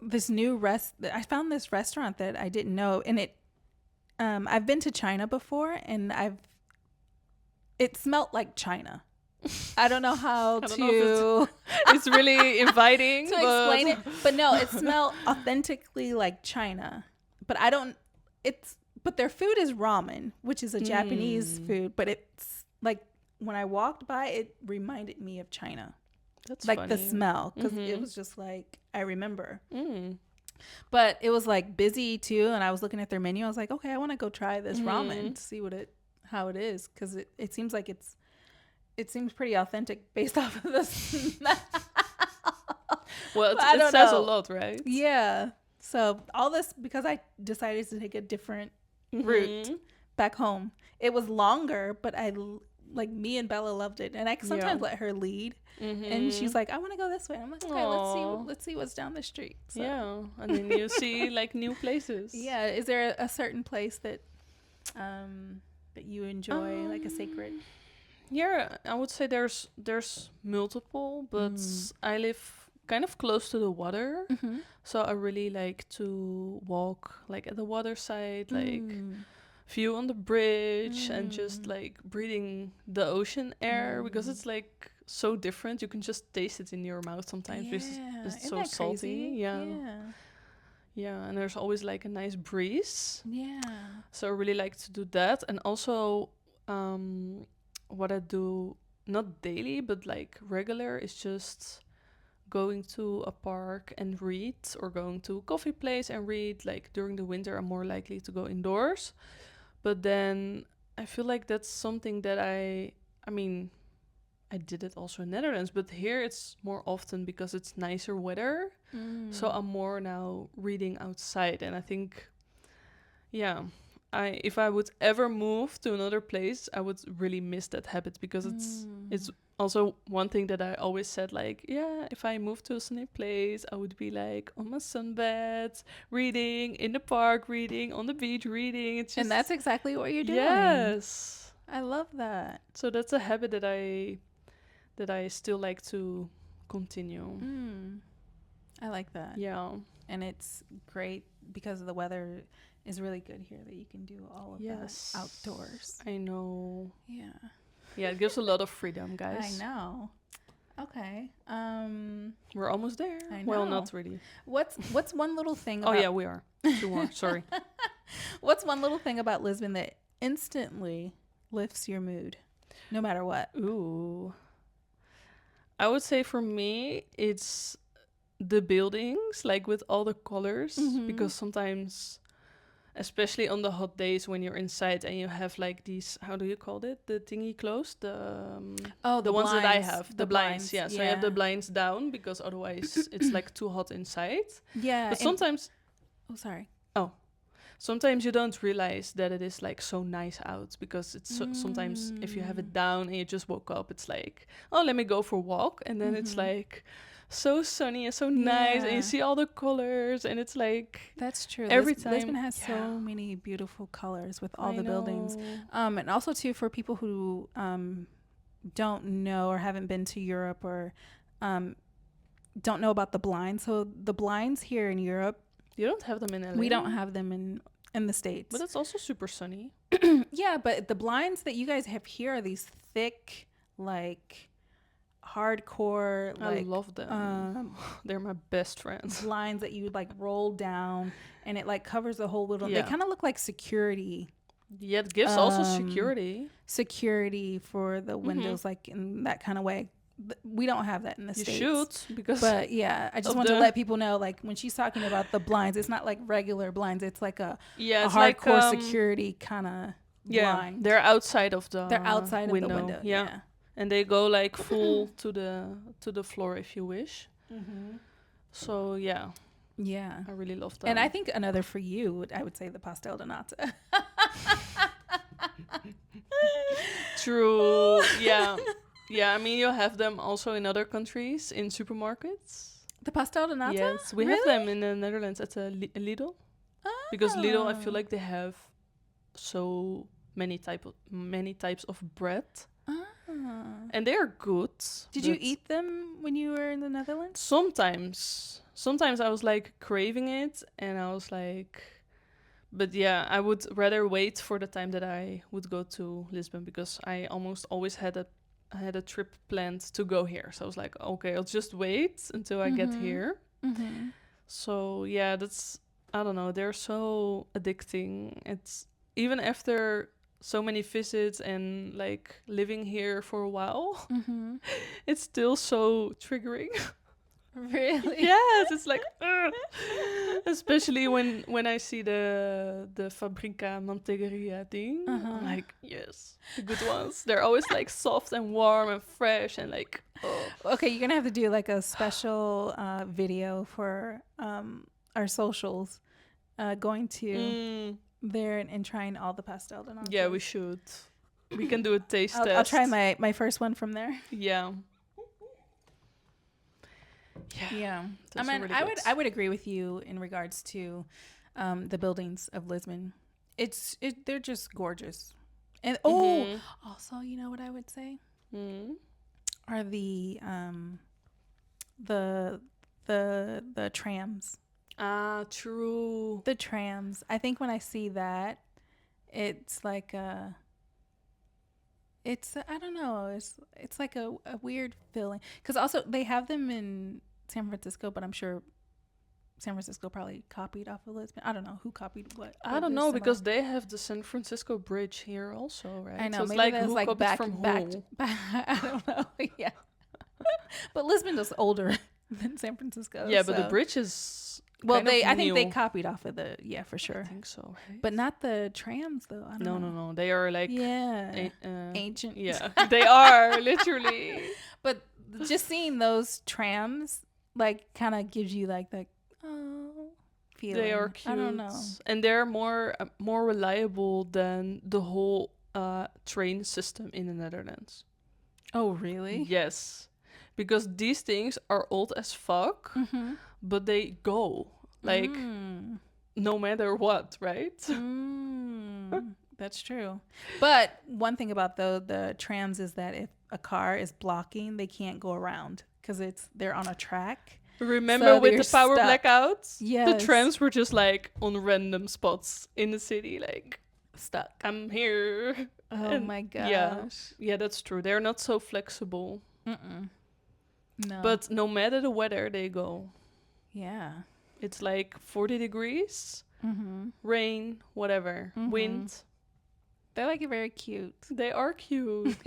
this I found this restaurant that I didn't know, and I've been to China before, and it smelled like China. I don't know how it's really inviting to explain it, but no, it smelled authentically like China. But but their food is ramen, which is a Japanese food, but it's like when I walked by, it reminded me of China. That's like funny. The smell, because it was just like I remember. But it was like busy too, and I was looking at their menu. I was like, okay, I want to go try this ramen to see how it is, because it seems like it seems pretty authentic based off of the smell. Well, it says a lot, right? Yeah. So all this because I decided to take a different route back home. It was longer, but me and Bella loved it, and I sometimes let her lead. And she's like, I want to go this way. I'm like, okay, let's see what's down the street. So. Yeah, and then you see like new places. Yeah. Is there a certain place that you enjoy, like a sacred? Yeah, I would say there's multiple, but I live kind of close to the water, so I really like to walk like at the water side, like view on the bridge, and just like breathing the ocean air, because it's like so different. You can just taste it in your mouth sometimes. Yeah. It's so salty. Yeah, and there's always like a nice breeze. Yeah. So I really like to do that, and also what I do not daily but like regular is just going to a park and read, or going to a coffee place and read. Like during the winter I'm more likely to go indoors, but then I feel like that's something that I did it also in Netherlands, but here it's more often because it's nicer weather. So I'm more now reading outside, and I think if I would ever move to another place, I would really miss that habit, because it's also one thing that I always said, like, if I moved to a sunny place, I would be like on my sunbed, reading, in the park reading, on the beach reading. It's just, and that's exactly what you're doing. Yes. I love that. So that's a habit that I still like to continue. I like that. Yeah. And it's great because the weather is really good here that you can do all of Yes. that outdoors. I know. Yeah. Yeah, it gives a lot of freedom, I guys. know. Okay. We're almost there. I Well, know. not really. What's one little thing Oh, about yeah, we are. 2 more. Sorry. What's one little thing about Lisbon that instantly lifts your mood no matter what? Ooh. I would say for me, it's the buildings, like with all the colors, because sometimes, especially on the hot days when you're inside and you have like these, how do you call it? The thingy closed? The ones that I blinds, have. The blinds, yeah. So you have the blinds down because otherwise it's like too hot inside. Yeah. But sometimes, oh, sorry. sometimes you don't realize that it is like so nice out because it's sometimes if you have it down and you just woke up, it's like, oh, let me go for a walk. And then it's like so sunny and so nice and you see all the colors and it's like that's true. Every time Lisbon has so many beautiful colors with all the buildings. And also too for people who don't know or haven't been to Europe or don't know about the blinds. So the blinds here in Europe, you don't have them in LA. We don't have them in the States. But it's also super sunny. Yeah, but the blinds that you guys have here are these thick, like hardcore. I love them. They're my best friends. Blinds that you like roll down, and it like covers the whole window. Yeah. They kind of look like security. Yeah, it gives also security. Security for the windows, like in that kind of way. We don't have that in the States. You should, because but yeah, I just want to let people know, like when she's talking about the blinds, it's not like regular blinds. It's like a hardcore security kind of blind. They're outside of the window. of the window. Yeah. And they go like full to the floor if you wish. So yeah, I really love that. And I think another for you, I would say the pastel de nata. True. Yeah. Yeah, I mean, you have them also in other countries, in supermarkets. The pastel de nata? Yes, we have them in the Netherlands at Lidl. Because Lidl, I feel like they have so many types of bread. And they are good. Did you eat them when you were in the Netherlands? Sometimes. Sometimes I was like craving it and I was like... But yeah, I would rather wait for the time that I would go to Lisbon because I almost always had a trip planned to go here. So I was like, okay, I'll just wait until I get here. So yeah, I don't know, they're so addicting. It's even after so many visits and like living here for a while, it's still so triggering. Really? Yes, it's like especially when I see the Fabrica Mantegueria thing. I'm like, yes, the good ones. They're always like soft and warm and fresh and like Okay, you're gonna have to do like a special video for our socials going to there and trying all the pastel de nata. Yeah, we should. We can do a taste test. I'll try my first one from there. Yeah. Yeah. I mean, really I would agree with you in regards to the buildings of Lisbon. They're just gorgeous. And also, you know what I would say? Are the trams. Ah, true. The trams. I think when I see that, it's like I don't know. It's like a weird feeling. Because also they have them in San Francisco, but I'm sure San Francisco probably copied off of Lisbon. I don't know who copied what. I don't know because they have the San Francisco Bridge here also, right? I know. So it's maybe like who like copied from who? I don't know. Yeah. But Lisbon is older than San Francisco. Yeah, but the bridge is I think they copied off of for sure. I think so, right? But not the trams though. I don't know. No. They are like ancient. Yeah, they are literally. But just seeing those trams like kind of gives you like the feeling. They are cute. I don't know. And they're more reliable than the whole train system in the Netherlands. Oh, really? Yes. Because these things are old as fuck, but they go like no matter what, right? That's true. But one thing about the trams is that if a car is blocking, they can't go around. because they're on a track. Remember So with you're the power stuck. blackouts? The Yes. trams were just like on random spots in the city, like Stuck. I'm here. Oh And my yeah. gosh. Yeah, that's true. They're not so flexible. Mm-mm. No. But no matter the weather, they go. yeah. It's like 40 degrees, Mm-hmm. rain, whatever, Mhm. wind. They're like very cute. They are cute.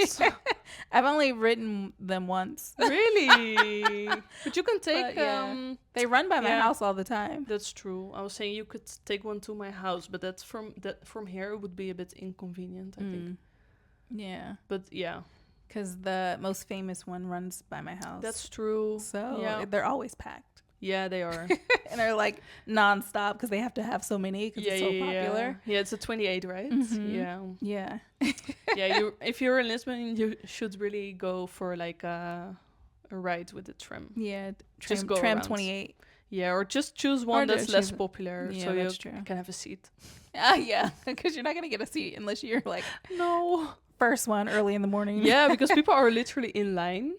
I've only ridden them once. Really? But you can take But, yeah. They run by my yeah. house all the time. That's true. I was saying you could take one to my house, but that's from here it would be a bit inconvenient, I think. Yeah. But yeah, Because the most famous one runs by my house. that's true. So yeah, they're always packed. yeah, they are. And they're like nonstop because they have to have so many because it's so popular. Yeah, it's a 28, right? Mhm. Yeah. Yeah. Yeah, if you're in Lisbon, you should really go for like a ride with the tram. Yeah. Just go Tram around. 28. Yeah, or just choose one Or that's just less choose- popular Yeah, so you that's true. can have a seat. Yeah. Because you're not going to get a seat unless you're like No. first one early in the morning. Yeah, because people are literally in line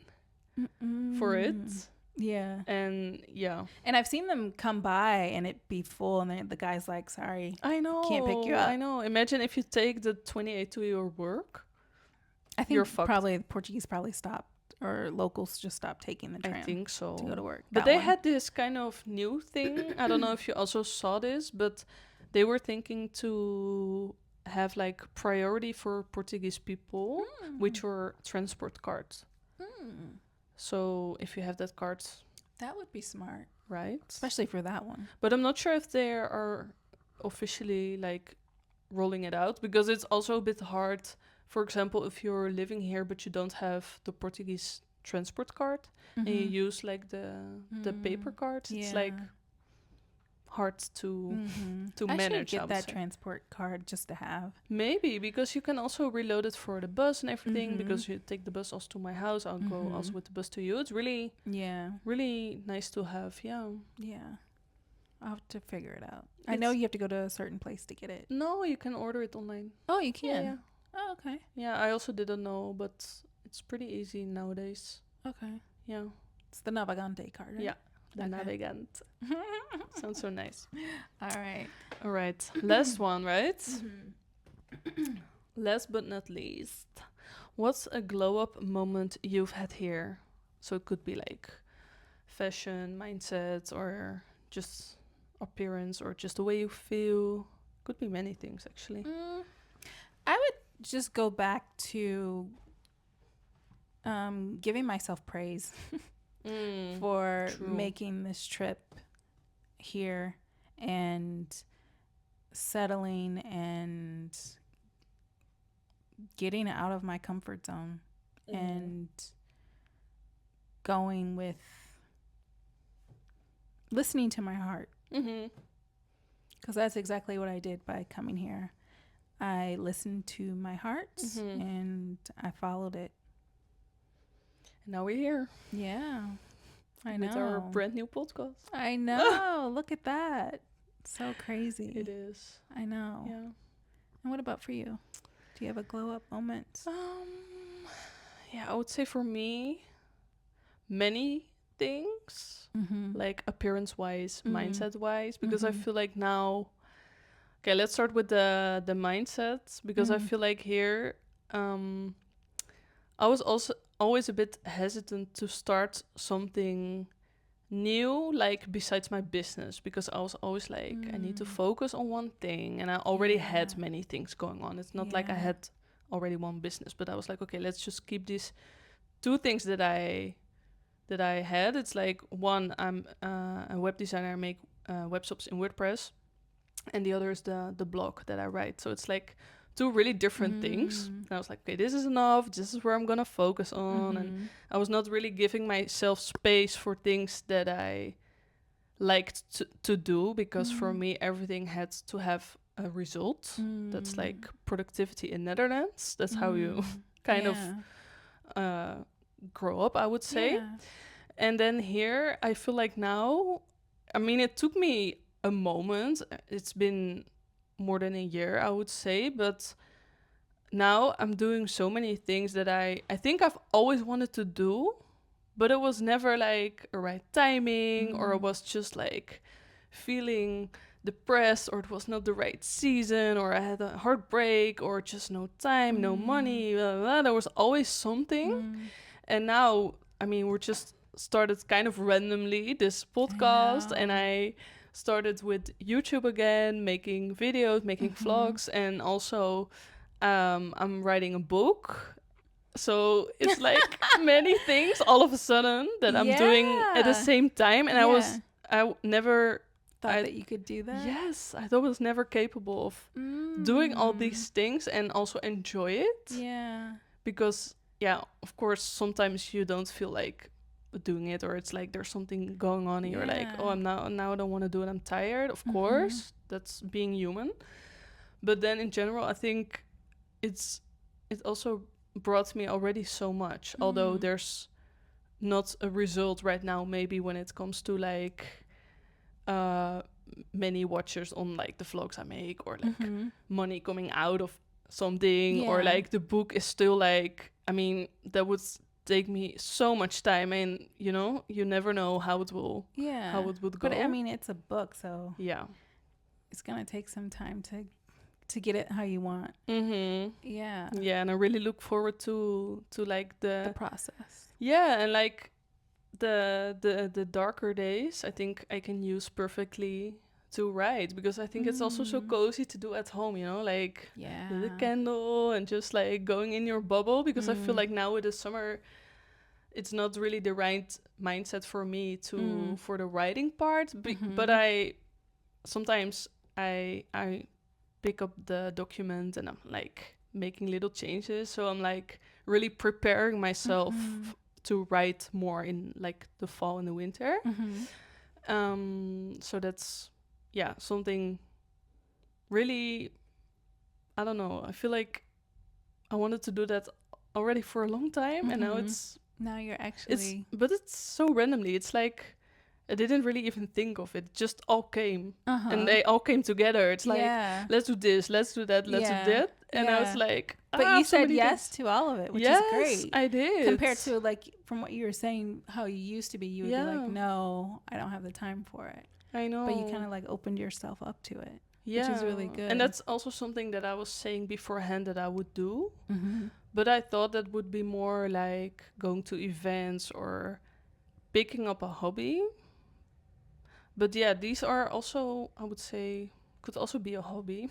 for it. Yeah. And yeah. And I've seen them come by and it be full and then the guy's like, sorry. I know. Can't pick you up. I know. Imagine if you take the 28 to your work. I think You're fucked. probably the Portuguese probably stopped or locals just stopped taking the tram I think so. to go to work. But That they one. had this kind of new thing. I don't know if you also saw this, but they were thinking to have like priority for Portuguese people, which were transport cards. So if you have that card, That would be smart, right? especially for that one. But I'm not sure if they are officially like rolling it out because it's also a bit hard. For example, if you're living here but you don't have the Portuguese transport card and you use like the paper card, it's like hard to I manage. should I get would that say. transport card just to have. Maybe because you can also reload it for the bus and everything. Because you take the bus also to my house, I'll go also with the bus to you. It's really really nice to have. Yeah. I'll have to figure it out. I know you have to go to a certain place to get it. No, you can order it online. Oh, you can. Yeah. Oh, okay. Yeah, I also didn't know, but it's pretty easy nowadays. Okay. Yeah. It's the Navigante card, right? Yeah. The Okay. Navigant. Sounds so nice. All right. All right. Last one, right? Last but not least. What's a glow up moment you've had here? So it could be like fashion, mindset, or just appearance, or just the way you feel. Could be many things, actually. I would just go back to giving myself praise for True. making this trip here and settling and getting out of my comfort zone and going with listening to my heart. Because that's exactly what I did by coming here. I listened to my heart and I followed it. Now we're here. Yeah. I know. With our brand new podcast. I know. Look at that. So crazy. It is. I know. Yeah. And what about for you? Do you have a glow up moment? Yeah, I would say for me, many things, like appearance wise, mindset wise, because I feel like now, okay, let's start with the mindset, because I feel like here, I was also always a bit hesitant to start something new, like besides my business, because I was always like, I need to focus on one thing, and I already had many things going on. It's not like I had already one business, but I was like, okay, let's just keep these two things that I had. It's like, one, I'm a web designer, I make web shops in WordPress, and the other is the blog that I write. So it's like two really different things. And I was like, okay, this is enough. This is where I'm gonna focus on. And I was not really giving myself space for things that I liked to do, because for me, everything had to have a result. That's like productivity in Netherlands. That's how you kind of grow up, I would say. Yeah. And then here, I feel like now, I mean, it took me a moment. It's been more than a year, I would say, but now I'm doing so many things that I think I've always wanted to do, but it was never like a right timing, or it was just like feeling depressed, or it was not the right season, or I had a heartbreak, or just no time, no money, blah, blah, blah. There was always something. And now, I mean, we're just started kind of randomly this podcast, and I started with YouTube again, making videos, making vlogs, and also I'm writing a book. So it's like many things all of a sudden that I'm doing at the same time. And I never thought that you could do that. Yes, I thought I was never capable of doing all these things and also enjoy it. Yeah. Because, yeah, of course, sometimes you don't feel like doing it, or it's like there's something going on and you're like, oh, now I don't want to do it, I'm tired. Of course, that's being human. But then in general, I think it also brought me already so much, although there's not a result right now, maybe when it comes to like many watchers on like the vlogs I make, or like money coming out of something, or like the book is still like, I mean, that would take me so much time, and you know, you never know how it would go. But I mean, it's a book, so yeah, it's gonna take some time to get it how you want. Yeah, and I really look forward to like the process. Yeah, and like the darker days, I think I can use perfectly to write, because I think it's also so cozy to do at home, you know, like with a candle and just like going in your bubble, because I feel like now with the summer it's not really the right mindset for me for the writing part, but I sometimes I pick up the document and I'm like making little changes, so I'm like really preparing myself to write more in like the fall and the winter. So that's something really, I don't know, I feel like I wanted to do that already for a long time, and now you're actually but it's so randomly. It's like I didn't really even think of it. It just all came. And they all came together. It's like, let's do this, let's do that, let's do that. And I was like, but you said yes to all of it, which is great. Yes, I did. Compared to like from what you were saying, how you used to be, you would be like, no, I don't have the time for it. I know. But you kind of like opened yourself up to it, which is really good. And that's also something that I was saying beforehand that I would do. But I thought that would be more like going to events or picking up a hobby. But yeah, these are also, I would say, could also be a hobby.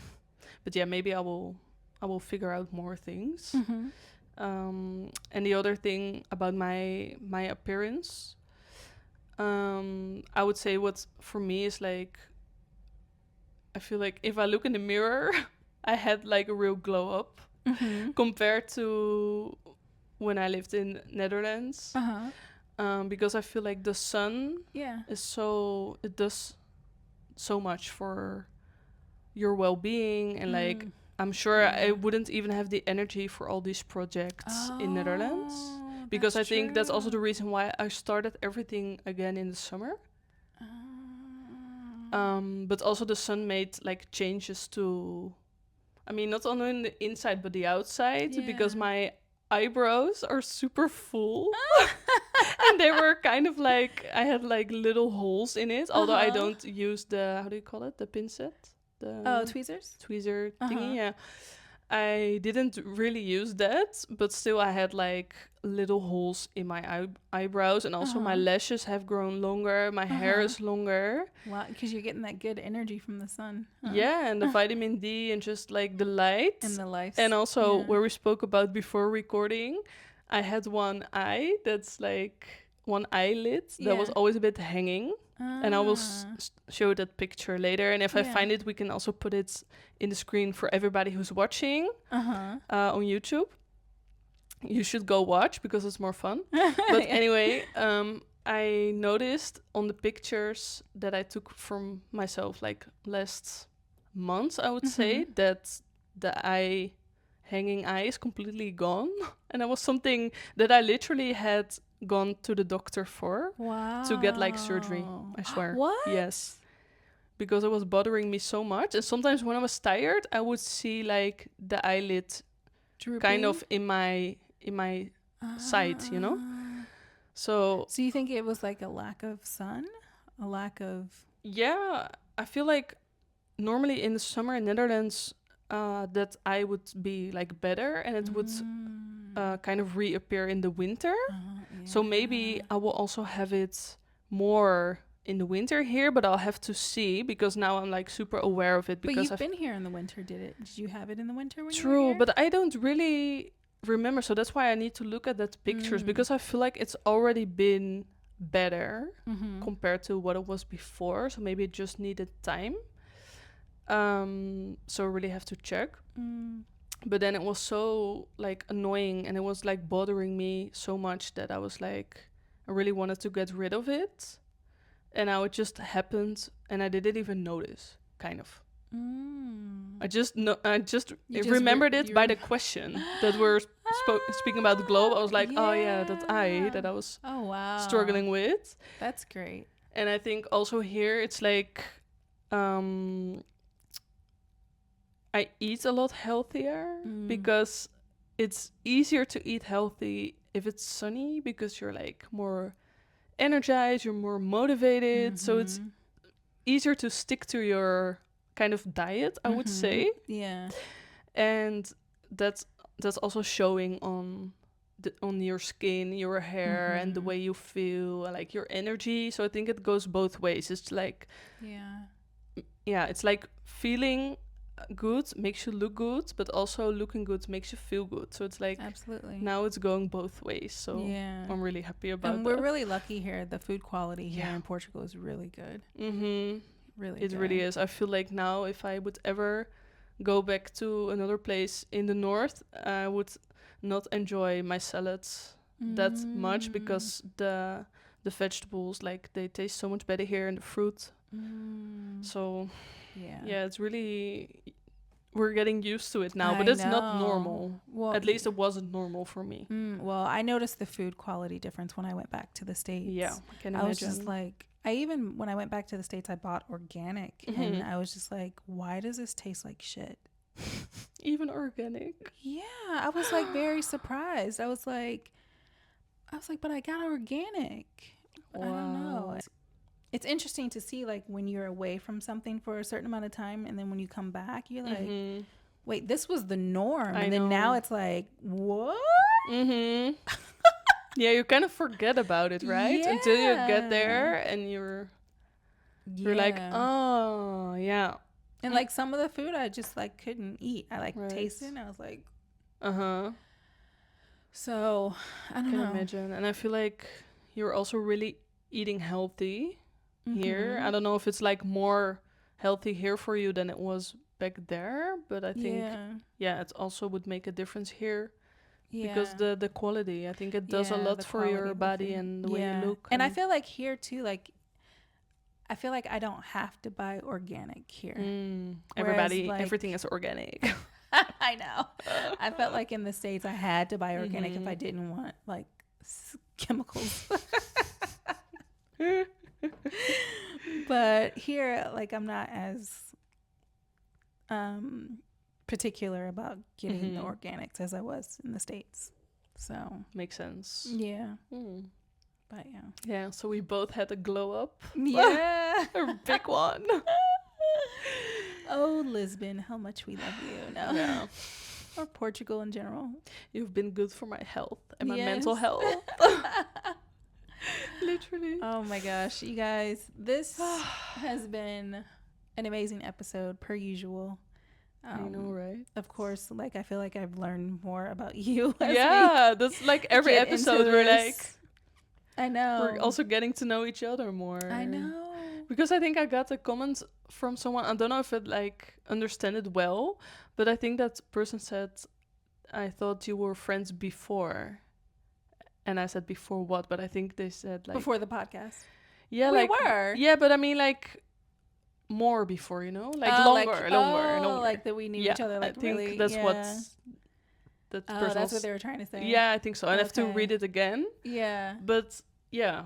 But yeah, maybe I will figure out more things. And the other thing about my appearance, I would say what for me is like, I feel like if I look in the mirror, I had like a real glow up compared to when I lived in Netherlands. Because I feel like the sun is it does so much for your well-being, and like I'm sure I wouldn't even have the energy for all these projects in Netherlands, because I think that's also the reason why I started everything again in the summer. But also the sun made like changes to, I mean, not only in the inside but the outside, because my eyebrows are super full. And they were kind of like, I had like little holes in it, although I don't use the, how do you call it, the pincet, tweezers, tweezer thingy. I didn't really use that, but still I had like little holes in my eyebrows, and also my lashes have grown longer, my hair is longer. Wow, because you're getting that good energy from the sun. Yeah, and the vitamin D and just like the light. And the life. And also where we spoke about before recording, I had one eye that's like one eyelid that was always a bit hanging. And I will show that picture later. And if I find it, we can also put it in the screen for everybody who's watching on YouTube. You should go watch because it's more fun. But anyway, I noticed on the pictures that I took from myself like last month, I would say, that the hanging eye is completely gone. And that was something that I literally had gone to the doctor for to get like surgery, I swear. What? Yes, because it was bothering me so much, and sometimes when I was tired I would see like the eyelid drooping, kind of in my side, you know. So you think it was like a lack of sun? A lack of... yeah, I feel like normally in the summer in Netherlands, that I would be like better, and it would kind of reappear in the winter. So maybe I will also have it more in the winter here, but I'll have to see, because now I'm like super aware of it. But Because you've been here in the winter, did you have it in the winter when you were true, here? but I don't really remember, so that's why I need to look at that pictures, because I feel like it's already been better compared to what it was before, so maybe it just needed time. So I really have to check. But then it was so like annoying, and it was like bothering me so much that I was like, I really wanted to get rid of it. And now it just happened, and I didn't even notice, kind of. I just remembered it by the question that we're speaking about the globe. I was like, oh yeah, that's that I was struggling with. That's great. And I think also here it's like, I eat a lot healthier because it's easier to eat healthy if it's sunny, because you're like more energized, you're more motivated. So it's easier to stick to your kind of diet, I would say. Yeah. And that's also showing on your skin, your hair, and the way you feel, like your energy. So I think it goes both ways. It's like, it's like feeling good makes you look good, but also looking good makes you feel good. So it's like, absolutely, now it's going both ways. So I'm really happy about it. And we're really lucky here. The food quality here in Portugal is really good. Really it good. really is. I feel like now if I would ever go back to another place in the north, I would not enjoy my salads that much, because the vegetables, like, they taste so much better here, and the fruit. So it's really, we're getting used to it now, but it's not normal. Well, at least it wasn't normal for me. Well, I noticed the food quality difference when I went back to the States. Yeah, I can imagine. I was just like, when I went back to the States, I bought organic, and I was just like, why does this taste like shit? Even organic? Yeah, I was like very surprised. I was like, but I got organic. Wow. I don't know. It's interesting to see, like, when you're away from something for a certain amount of time, and then when you come back, you're like, wait, this was the norm. And then now it's like, what? Yeah, you kind of forget about it, right? Yeah. Until you get there, and you're like, oh, yeah. And like some of the food I just like couldn't eat. I like tasted, and I was like, So I don't know. I can imagine. And I feel like you're also really eating healthy here. I don't know if it's like more healthy here for you than it was back there, but I think it also would make a difference here. Because the quality, I think it does a lot for your body and the way you look. And I feel like here too, like, I feel like I don't have to buy organic here. Everybody, like, everything is organic. I know. I felt like in the States I had to buy organic if I didn't want like chemicals. But here, like, I'm not as particular about getting the organics as I was in the States. So makes sense. Yeah. But yeah, so we both had a glow up. Yeah. A big one. Oh, Lisbon, how much we love you. No. Yeah. Or Portugal in general. You've been good for my health and my mental health. Literally. Oh my gosh, you guys, this has been an amazing episode per usual. I know, right? Of course, like, I feel like I've learned more about you. That's like every episode we're like, I know. We're also getting to know each other more. I know. Because I think I got a comment from someone, I don't know if it like understand it well, but I think that person said, I thought you were friends before. And I said, before what? But I think they said like before the podcast. Yeah, we like were. Yeah, but I mean like more before, you know? Like longer. Like that we knew each other, like, I think really, that's what that's what they were trying to say. Yeah, I think so. I have to read it again. Yeah. But yeah,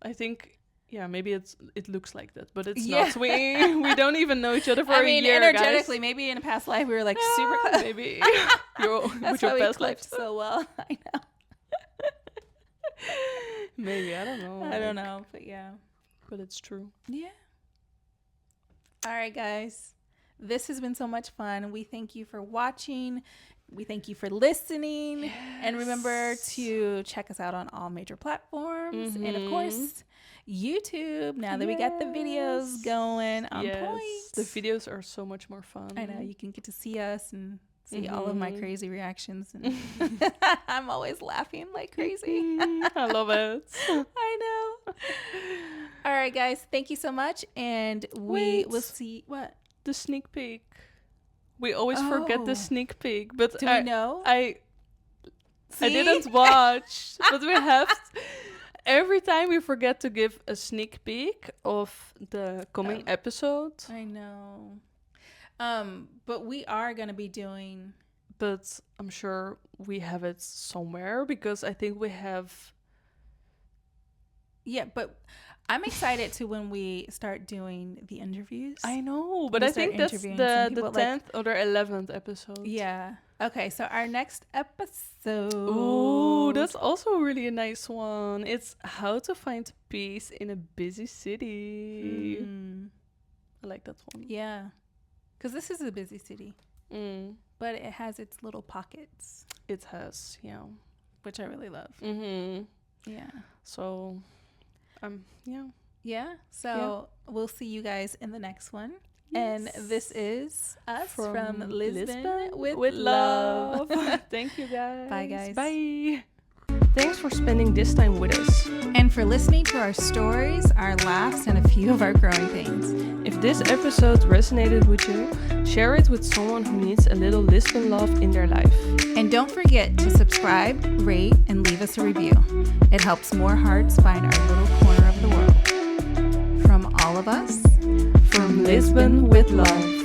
I think maybe it looks like that, but it's not. We don't even know each other for a year, energetically, guys. Maybe in a past life we were like super close. Maybe that's with your why past we life clicked so well. I know. Maybe, I don't know. I don't know, but yeah. But it's true. Yeah. All right, guys. This has been so much fun. We thank you for watching. We thank you for listening. Yes. And remember to check us out on all major platforms. And of course, YouTube, now that we got the videos going on point. The videos are so much more fun. I know. You can get to see us and see all of my crazy reactions. And I'm always laughing like crazy. I love it. I know. All right, guys. Thank you so much. And we will see what? The sneak peek. We always forget the sneak peek. But do we know? I didn't watch. But we have... Every time we forget to give a sneak peek of the coming episode. I know. But we are going to be doing... But I'm sure we have it somewhere because I think we have... Yeah, but I'm excited to when we start doing the interviews. I know, but I think that's the 10th or the 11th episode. Yeah. Okay, so our next episode... Ooh, that's also really a nice one. It's how to find peace in a busy city. I like that one. Yeah. Because this is a busy city. But it has its little pockets. It has, yeah. Which I really love. Yeah. So, yeah. Yeah. So, we'll see you guys in the next one. Yes. And this is us from Lisbon with love. Thank you, guys. Bye, guys. Bye. Thanks for spending this time with us. And for listening to our stories, our laughs, and a few of our growing pains. If this episode resonated with you, share it with someone who needs a little Lisbon love in their life. And don't forget to subscribe, rate, and leave us a review. It helps more hearts find our little corner of the world. From all of us, from Lisbon with love.